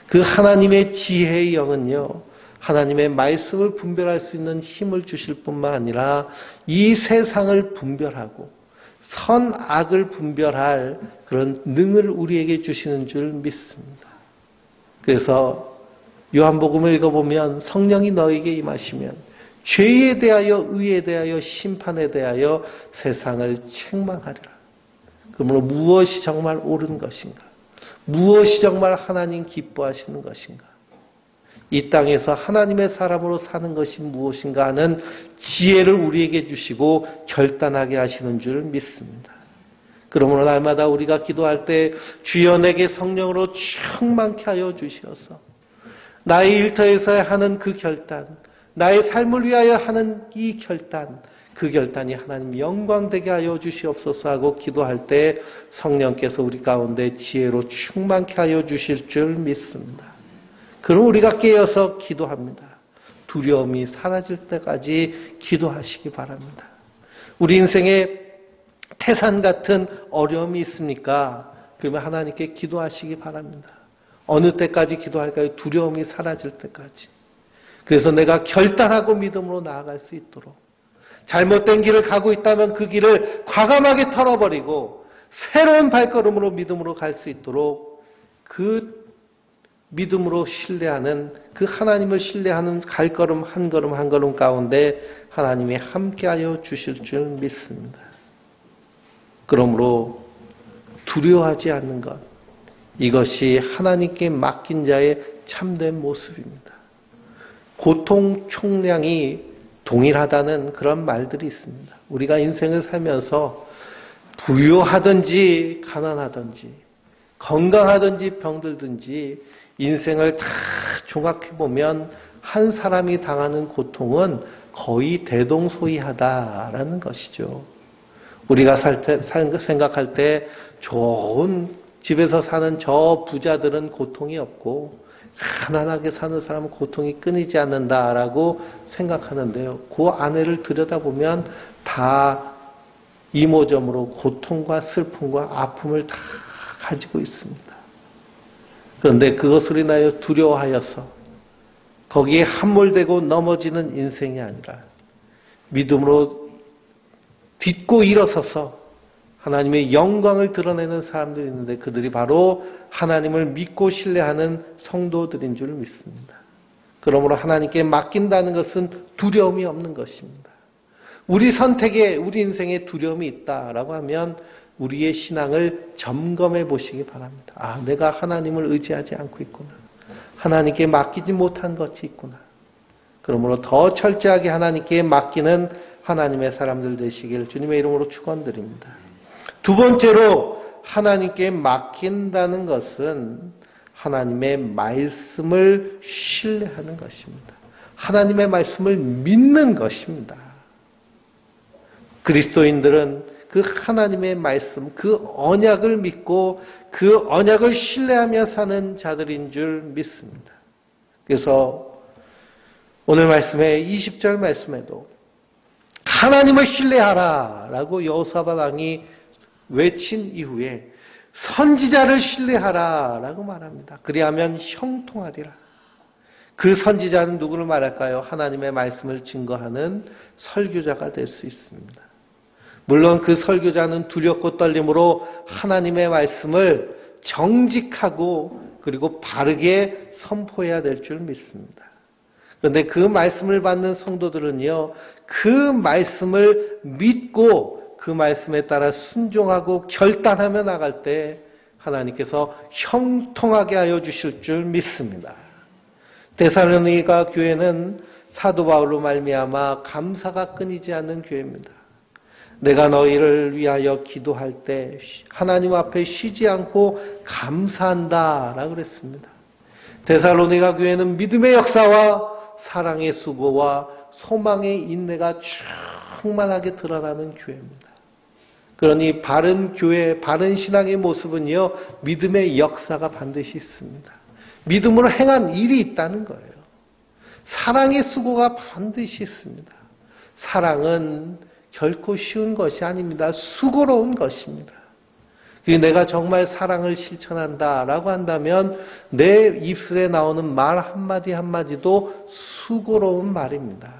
그 하나님의 지혜의 영은요, 하나님의 말씀을 분별할 수 있는 힘을 주실 뿐만 아니라 이 세상을 분별하고 선악을 분별할 그런 능을 우리에게 주시는 줄 믿습니다. 그래서 요한복음을 읽어보면 성령이 너에게 임하시면 죄에 대하여 의에 대하여 심판에 대하여 세상을 책망하리라. 그러므로 무엇이 정말 옳은 것인가? 무엇이 정말 하나님 기뻐하시는 것인가? 이 땅에서 하나님의 사람으로 사는 것이 무엇인가 하는 지혜를 우리에게 주시고 결단하게 하시는 줄 믿습니다. 그러므로 날마다 우리가 기도할 때 주여 내게 성령으로 충만케 하여 주시어서 나의 일터에서 하는 그 결단, 나의 삶을 위하여 하는 이 결단, 그 결단이 하나님 영광되게 하여 주시옵소서 하고 기도할 때 성령께서 우리 가운데 지혜로 충만케 하여 주실 줄 믿습니다. 그럼 우리가 깨어서 기도합니다. 두려움이 사라질 때까지 기도하시기 바랍니다. 우리 인생에 태산 같은 어려움이 있습니까? 그러면 하나님께 기도하시기 바랍니다. 어느 때까지 기도할까요? 두려움이 사라질 때까지. 그래서 내가 결단하고 믿음으로 나아갈 수 있도록, 잘못된 길을 가고 있다면 그 길을 과감하게 털어버리고 새로운 발걸음으로 믿음으로 갈 수 있도록, 그 믿음으로 신뢰하는, 그 하나님을 신뢰하는 갈걸음 한 걸음 한 걸음 가운데 하나님이 함께하여 주실 줄 믿습니다. 그러므로 두려워하지 않는 것, 이것이 하나님께 맡긴 자의 참된 모습입니다. 고통 총량이 동일하다는 그런 말들이 있습니다. 우리가 인생을 살면서 부유하든지 가난하든지 건강하든지 병들든지 인생을 다 종합해보면 한 사람이 당하는 고통은 거의 대동소이하다라는 것이죠. 우리가 생각할 때 좋은 집에서 사는 저 부자들은 고통이 없고 가난하게 사는 사람은 고통이 끊이지 않는다라고 생각하는데요. 그 안에를 들여다보면 다 이모저모로 고통과 슬픔과 아픔을 다 가지고 있습니다. 그런데 그것을 인하여 두려워하여서 거기에 함몰되고 넘어지는 인생이 아니라 믿음으로 딛고 일어서서 하나님의 영광을 드러내는 사람들이 있는데, 그들이 바로 하나님을 믿고 신뢰하는 성도들인 줄 믿습니다. 그러므로 하나님께 맡긴다는 것은 두려움이 없는 것입니다. 우리 선택에, 우리 인생에 두려움이 있다라고 하면 우리의 신앙을 점검해 보시기 바랍니다. 아, 내가 하나님을 의지하지 않고 있구나. 하나님께 맡기지 못한 것이 있구나. 그러므로 더 철저하게 하나님께 맡기는 하나님의 사람들 되시길 주님의 이름으로 축원드립니다. 두 번째로 하나님께 맡긴다는 것은 하나님의 말씀을 신뢰하는 것입니다. 하나님의 말씀을 믿는 것입니다. 그리스도인들은 그 하나님의 말씀, 그 언약을 믿고 그 언약을 신뢰하며 사는 자들인 줄 믿습니다. 그래서 오늘 말씀에 20절 말씀에도 하나님을 신뢰하라 라고 여호사밧 왕이 외친 이후에 선지자를 신뢰하라 라고 말합니다. 그리하면 형통하리라. 그 선지자는 누구를 말할까요? 하나님의 말씀을 증거하는 설교자가 될 수 있습니다. 물론 그 설교자는 두렵고 떨림으로 하나님의 말씀을 정직하고 그리고 바르게 선포해야 될 줄 믿습니다. 그런데 그 말씀을 받는 성도들은요, 그 말씀을 믿고 그 말씀에 따라 순종하고 결단하며 나갈 때 하나님께서 형통하게 하여 주실 줄 믿습니다. 데살로니가 교회는 사도 바울로 말미암아 감사가 끊이지 않는 교회입니다. 내가 너희를 위하여 기도할 때 하나님 앞에 쉬지 않고 감사한다라고 그랬습니다. 데살로니가 교회는 믿음의 역사와 사랑의 수고와 소망의 인내가 충만하게 드러나는 교회입니다. 그러니 바른 교회, 바른 신앙의 모습은요, 믿음의 역사가 반드시 있습니다. 믿음으로 행한 일이 있다는 거예요. 사랑의 수고가 반드시 있습니다. 사랑은 결코 쉬운 것이 아닙니다. 수고로운 것입니다. 내가 정말 사랑을 실천한다라고 한다면 내 입술에 나오는 말 한마디 한마디도 수고로운 말입니다.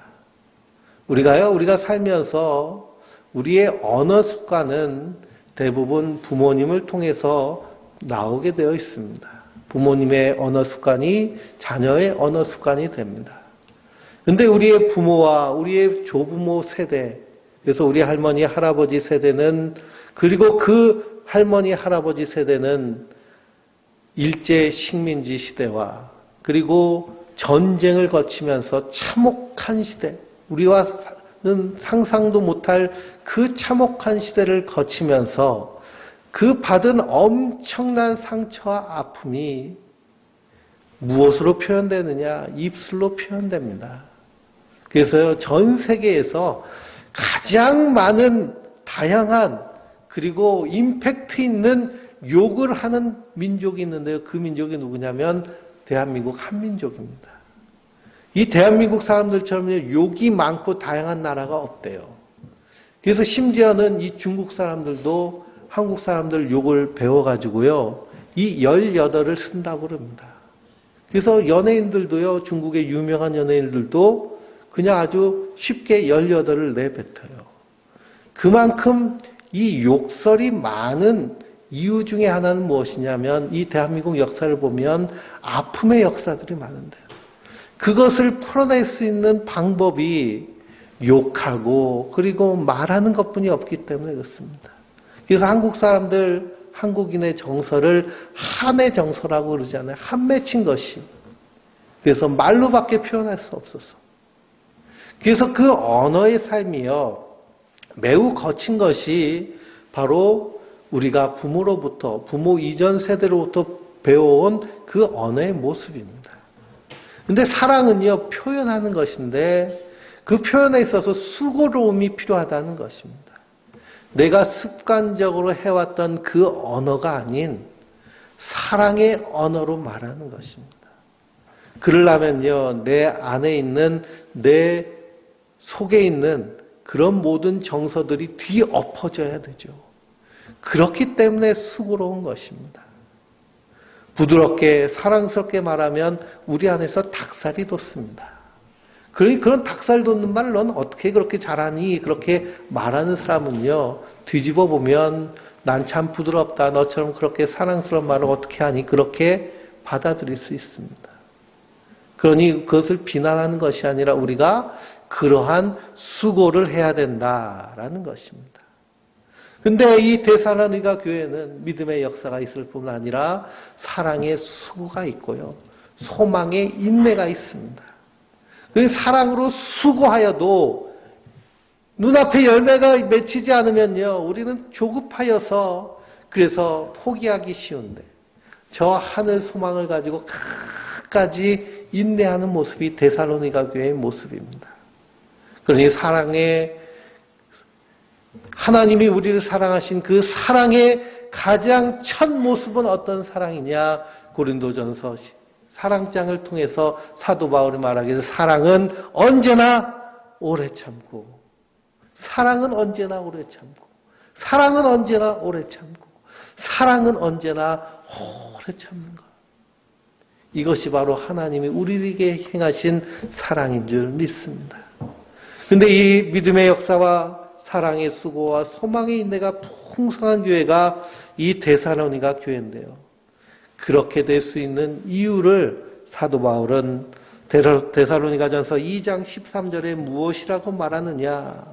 우리가 살면서 우리의 언어 습관은 대부분 부모님을 통해서 나오게 되어 있습니다. 부모님의 언어 습관이 자녀의 언어 습관이 됩니다. 그런데 우리의 부모와 우리의 조부모 세대, 그래서 우리 할머니, 할아버지 세대는, 그리고 그 할머니, 할아버지 세대는 일제 식민지 시대와 그리고 전쟁을 거치면서 참혹한 시대, 우리와는 상상도 못할 그 참혹한 시대를 거치면서 그 받은 엄청난 상처와 아픔이 무엇으로 표현되느냐? 입술로 표현됩니다. 그래서 전 세계에서 가장 많은 다양한 그리고 임팩트 있는 욕을 하는 민족이 있는데요. 그 민족이 누구냐면 대한민국 한민족입니다. 이 대한민국 사람들처럼 욕이 많고 다양한 나라가 없대요. 그래서 심지어는 이 중국 사람들도 한국 사람들 욕을 배워가지고요, 이 18을 쓴다고 그럽니다. 그래서 연예인들도요, 중국의 유명한 연예인들도 그냥 아주 쉽게 18을 내뱉어요. 그만큼 이 욕설이 많은 이유 중에 하나는 무엇이냐면 이 대한민국 역사를 보면 아픔의 역사들이 많은데요. 그것을 풀어낼 수 있는 방법이 욕하고 그리고 말하는 것뿐이 없기 때문에 그렇습니다. 그래서 한국 사람들, 한국인의 정서를 한의 정서라고 그러잖아요. 한 맺힌 것이. 그래서 말로밖에 표현할 수 없어서. 그래서 그 언어의 삶이요, 매우 거친 것이 바로 우리가 부모로부터, 부모 이전 세대로부터 배워온 그 언어의 모습입니다. 근데 사랑은요, 표현하는 것인데 그 표현에 있어서 수고로움이 필요하다는 것입니다. 내가 습관적으로 해왔던 그 언어가 아닌 사랑의 언어로 말하는 것입니다. 그러려면요, 내 안에 있는, 내 속에 있는 그런 모든 정서들이 뒤엎어져야 되죠. 그렇기 때문에 수고로운 것입니다. 부드럽게 사랑스럽게 말하면 우리 안에서 닭살이 돋습니다. 그러니 그런 닭살 돋는 말을 넌 어떻게 그렇게 잘하니? 그렇게 말하는 사람은요, 뒤집어 보면 난 참 부드럽다. 너처럼 그렇게 사랑스러운 말을 어떻게 하니? 그렇게 받아들일 수 있습니다. 그러니 그것을 비난하는 것이 아니라 우리가 그러한 수고를 해야 된다라는 것입니다. 근데 이 데살로니가 교회는 믿음의 역사가 있을 뿐 아니라 사랑의 수고가 있고요, 소망의 인내가 있습니다. 그래서 사랑으로 수고하여도 눈앞에 열매가 맺히지 않으면요, 우리는 조급하여서 그래서 포기하기 쉬운데 저 하늘 소망을 가지고 끝까지 인내하는 모습이 데살로니가 교회의 모습입니다. 그러니 사랑의, 하나님이 우리를 사랑하신 그 사랑의 가장 첫 모습은 어떤 사랑이냐? 고린도전서 사랑장을 통해서 사도 바울이 말하기를 사랑은 언제나 오래 참고, 사랑은 언제나 오래 참고, 사랑은 언제나 오래 참고, 사랑은 언제나 오래 참는 것. 이것이 바로 하나님이 우리에게 행하신 사랑인 줄 믿습니다. 근데 이 믿음의 역사와 사랑의 수고와 소망의 인내가 풍성한 교회가 이 데살로니가 교회인데요. 그렇게 될 수 있는 이유를 사도 바울은 데살로니가전서 2장 13절에 무엇이라고 말하느냐?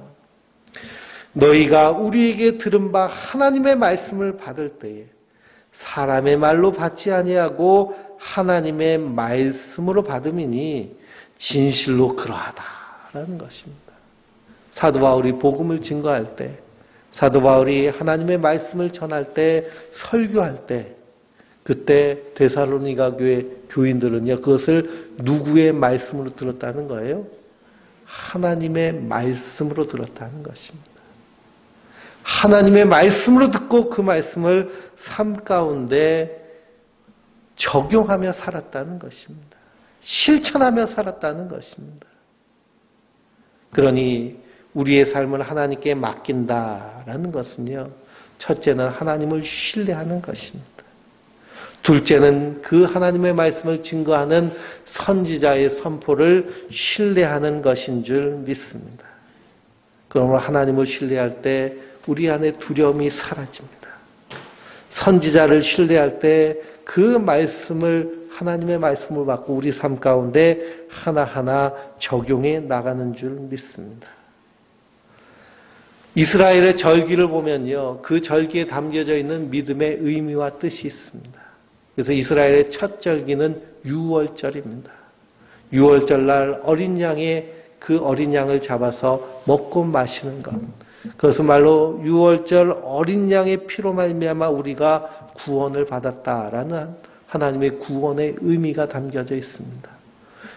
너희가 우리에게 들은 바 하나님의 말씀을 받을 때에 사람의 말로 받지 아니하고 하나님의 말씀으로 받음이니 진실로 그러하다라는 것입니다. 사도 바울이 복음을 증거할 때, 사도 바울이 하나님의 말씀을 전할 때, 설교할 때, 그때 데살로니가 교회 교인들은요, 그것을 누구의 말씀으로 들었다는 거예요? 하나님의 말씀으로 들었다는 것입니다. 하나님의 말씀으로 듣고 그 말씀을 삶 가운데 적용하며 살았다는 것입니다. 실천하며 살았다는 것입니다. 그러니 우리의 삶을 하나님께 맡긴다라는 것은요, 첫째는 하나님을 신뢰하는 것입니다. 둘째는 그 하나님의 말씀을 증거하는 선지자의 선포를 신뢰하는 것인 줄 믿습니다. 그러므로 하나님을 신뢰할 때 우리 안에 두려움이 사라집니다. 선지자를 신뢰할 때 그 말씀을, 하나님의 말씀을 받고 우리 삶 가운데 하나하나 적용해 나가는 줄 믿습니다. 이스라엘의 절기를 보면요, 그 절기에 담겨져 있는 믿음의 의미와 뜻이 있습니다. 그래서 이스라엘의 첫 절기는 유월절입니다. 유월절 날 어린 양의 그 어린 양을 잡아서 먹고 마시는 것. 그것은 말로 유월절 어린 양의 피로 말미암아 우리가 구원을 받았다라는 하나님의 구원의 의미가 담겨져 있습니다.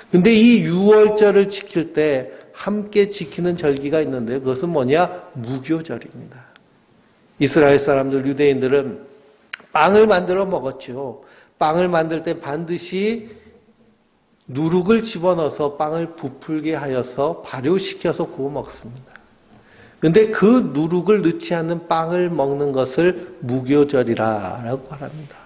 그런데 이 유월절을 지킬 때 함께 지키는 절기가 있는데요. 그것은 뭐냐? 무교절입니다. 이스라엘 사람들, 유대인들은 빵을 만들어 먹었죠. 빵을 만들 때 반드시 누룩을 집어넣어서 빵을 부풀게 하여서 발효시켜서 구워 먹습니다. 그런데 그 누룩을 넣지 않는 빵을 먹는 것을 무교절이라고 합니다.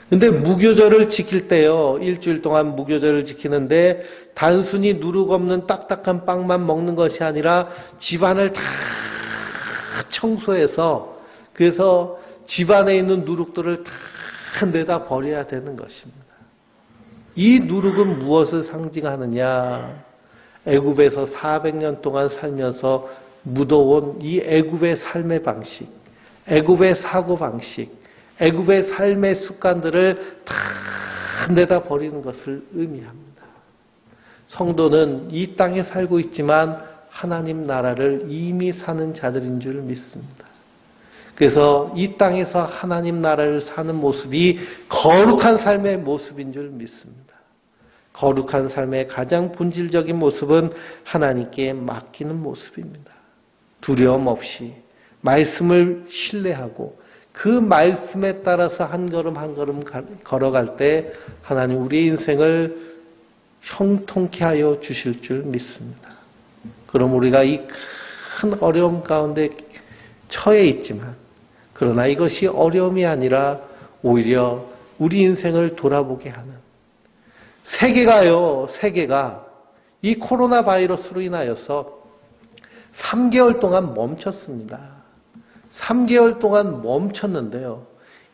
근데 무교절을 지킬 때요, 일주일 동안 무교절을 지키는데 단순히 누룩 없는 딱딱한 빵만 먹는 것이 아니라 집안을 다 청소해서, 그래서 집안에 있는 누룩들을 다 내다 버려야 되는 것입니다. 이 누룩은 무엇을 상징하느냐? 애굽에서 400년 동안 살면서 묻어온 이 애굽의 삶의 방식, 애굽의 사고 방식, 애굽의 삶의 습관들을 다 내다 버리는 것을 의미합니다. 성도는 이 땅에 살고 있지만 하나님 나라를 이미 사는 자들인 줄 믿습니다. 그래서 이 땅에서 하나님 나라를 사는 모습이 거룩한 삶의 모습인 줄 믿습니다. 거룩한 삶의 가장 본질적인 모습은 하나님께 맡기는 모습입니다. 두려움 없이 말씀을 신뢰하고 그 말씀에 따라서 한 걸음 한 걸음 걸어갈 때 하나님 우리의 인생을 형통케 하여 주실 줄 믿습니다. 그럼 우리가 이 큰 어려움 가운데 처해 있지만, 그러나 이것이 어려움이 아니라 오히려 우리 인생을 돌아보게 하는, 세계가 이 코로나 바이러스로 인하여서 3개월 동안 멈췄습니다. 3개월 동안 멈췄는데요.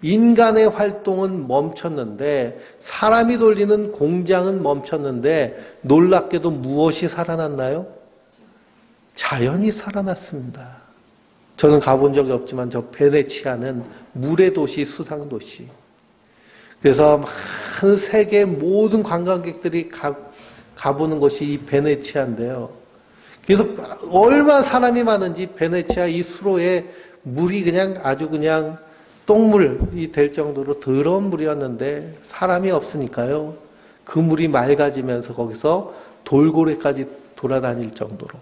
인간의 활동은 멈췄는데, 사람이 돌리는 공장은 멈췄는데, 놀랍게도 무엇이 살아났나요? 자연이 살아났습니다. 저는 가본 적이 없지만 저 베네치아는 물의 도시, 수상 도시. 그래서 많은 세계 모든 관광객들이 가보는 곳이 이 베네치아인데요. 그래서 얼마나 사람이 많은지 베네치아 이 수로에 물이 그냥 아주 그냥 똥물이 될 정도로 더러운 물이었는데 사람이 없으니까요. 그 물이 맑아지면서 거기서 돌고래까지 돌아다닐 정도로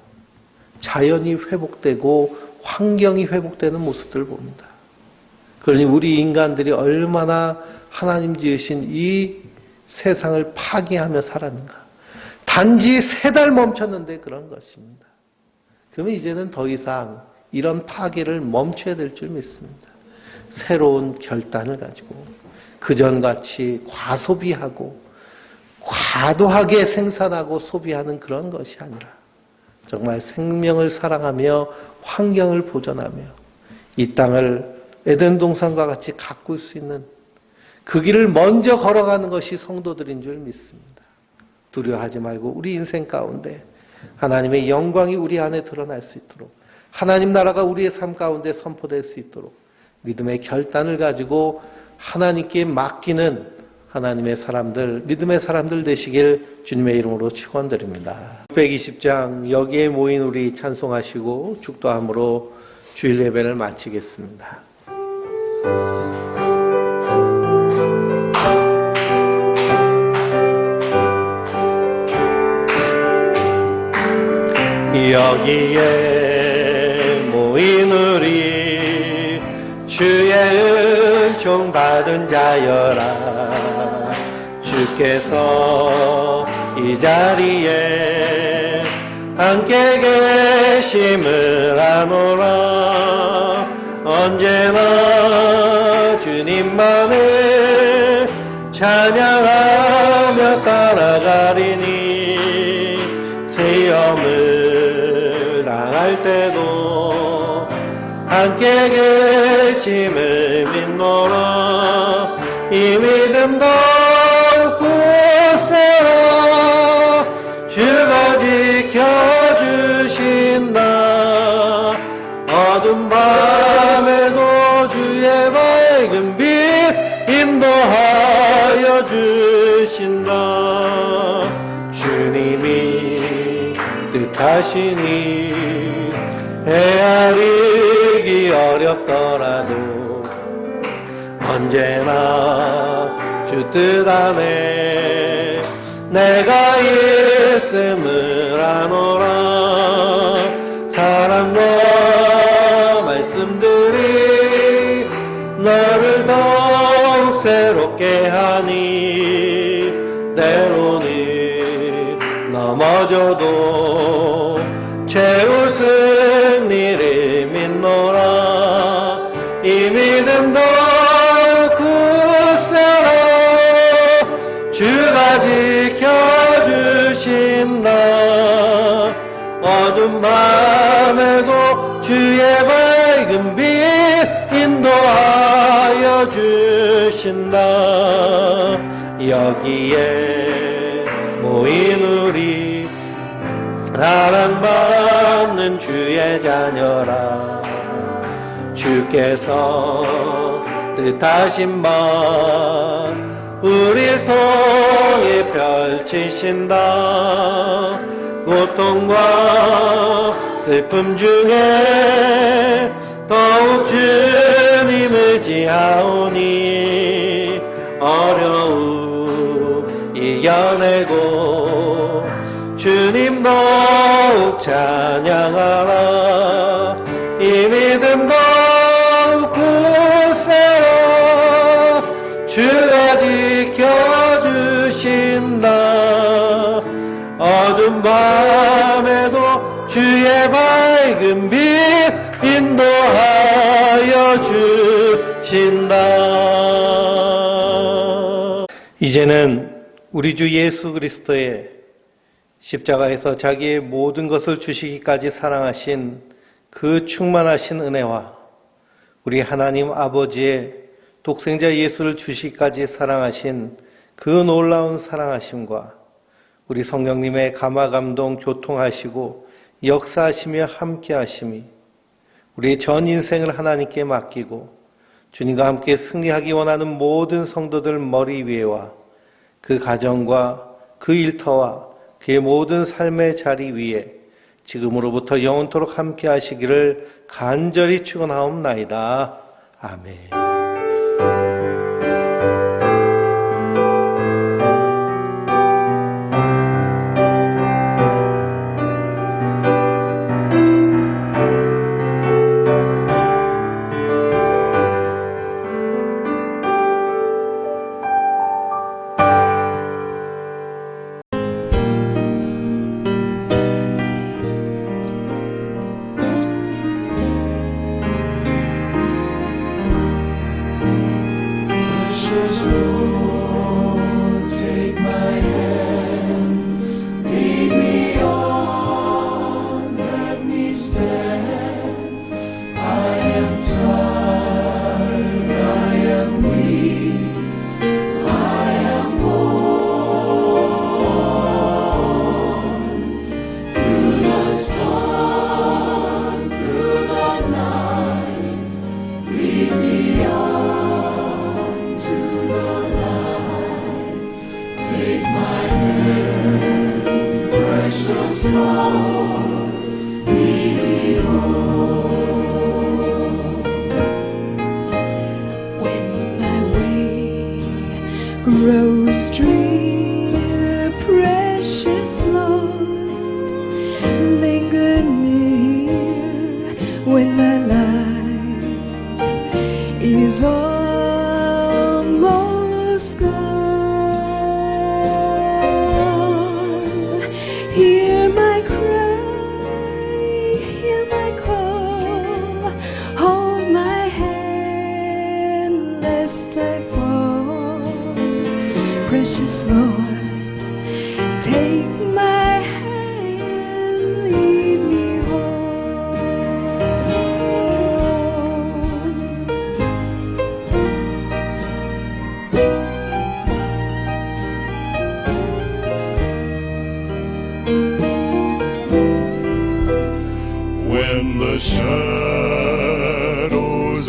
자연이 회복되고 환경이 회복되는 모습들을 봅니다. 그러니 우리 인간들이 얼마나 하나님 지으신 이 세상을 파괴하며 살았는가. 단지 3달 멈췄는데 그런 것입니다. 그러면 이제는 더 이상 이런 파괴를 멈춰야 될 줄 믿습니다. 새로운 결단을 가지고 그전같이 과소비하고 과도하게 생산하고 소비하는 그런 것이 아니라 정말 생명을 사랑하며 환경을 보존하며 이 땅을 에덴 동산과 같이 가꿀 수 있는 그 길을 먼저 걸어가는 것이 성도들인 줄 믿습니다. 두려워하지 말고 우리 인생 가운데 하나님의 영광이 우리 안에 드러날 수 있도록, 하나님 나라가 우리의 삶 가운데 선포될 수 있도록 믿음의 결단을 가지고 하나님께 맡기는 하나님의 사람들, 믿음의 사람들 되시길 주님의 이름으로 축원드립니다. 620장 여기에 모인 우리 찬송하시고 축도함으로 주일 예배를 마치겠습니다. 여기에 모인 우리 주의 은총 받은 자여라. 주께서 이 자리에 함께 계심을 아노라. 언제나 주님만을 찬양하며 따라가리니 시험을 당할 때도 함께 계심을 믿노라. 이 믿음 더욱 굳세어 주가 지켜주신다. 어두운 밤에도 주의 밝은 빛 인도하여 주신다. 주님이 뜻하시니 헤아리기 어렵더라도 언제나 주 뜻 안에 내가 있음을 아노라. 사랑과 말씀들이 너를 더욱 새롭게 하니 때로는 넘어져도 채울 승리를 믿노라. 이 믿음도 굳세라. 어두운 밤에도 주의 밝은 빛 인도하여 주신다. 여기에 모인 우리 사랑받는 주의 자녀라. 주께서 뜻하신 바 우릴 통해 펼치신다. 고통과 슬픔 중에 더욱 주님 의지하오니 어려움 이겨내고 주님 더욱 찬양하라. 이 믿음 더욱 굳세워 주가 지켜주신다. 어두운 밤에도 주의 밝은 빛 인도하여 주신다. 이제는 우리 주 예수 그리스도의 십자가에서 자기의 모든 것을 주시기까지 사랑하신 그 충만하신 은혜와 우리 하나님 아버지의 독생자 예수를 주시기까지 사랑하신 그 놀라운 사랑하심과 우리 성령님의 감화감동 교통하시고 역사하시며 함께하심이 우리의 전 인생을 하나님께 맡기고 주님과 함께 승리하기 원하는 모든 성도들 머리 위에와 그 가정과 그 일터와 그의 모든 삶의 자리 위에 지금으로부터 영원토록 함께 하시기를 간절히 축원하옵나이다. 아멘. Grows drear, precious Lord, linger near when my life is almost gone. Hear my cry, hear my call, hold my hand lest I fall. Precious Lord, take my hand, lead me home. When the shadows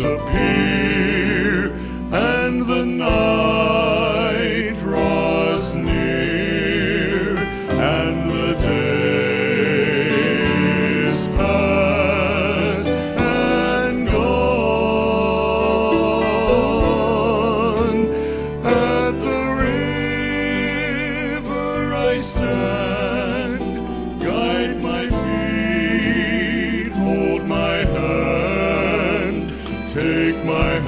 appear and the night draws near and the days pass and gone, at the river I stand, guide my feet, hold my hand, take my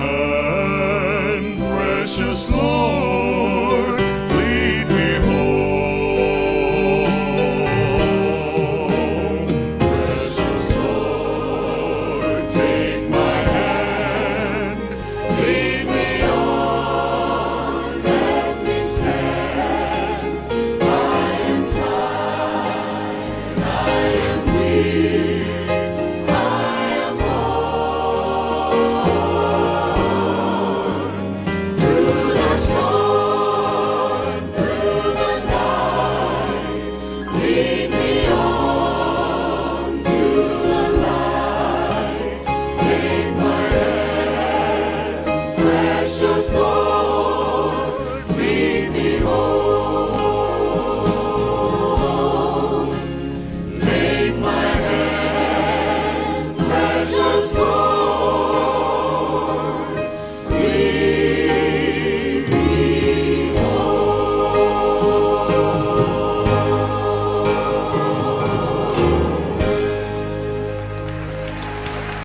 나의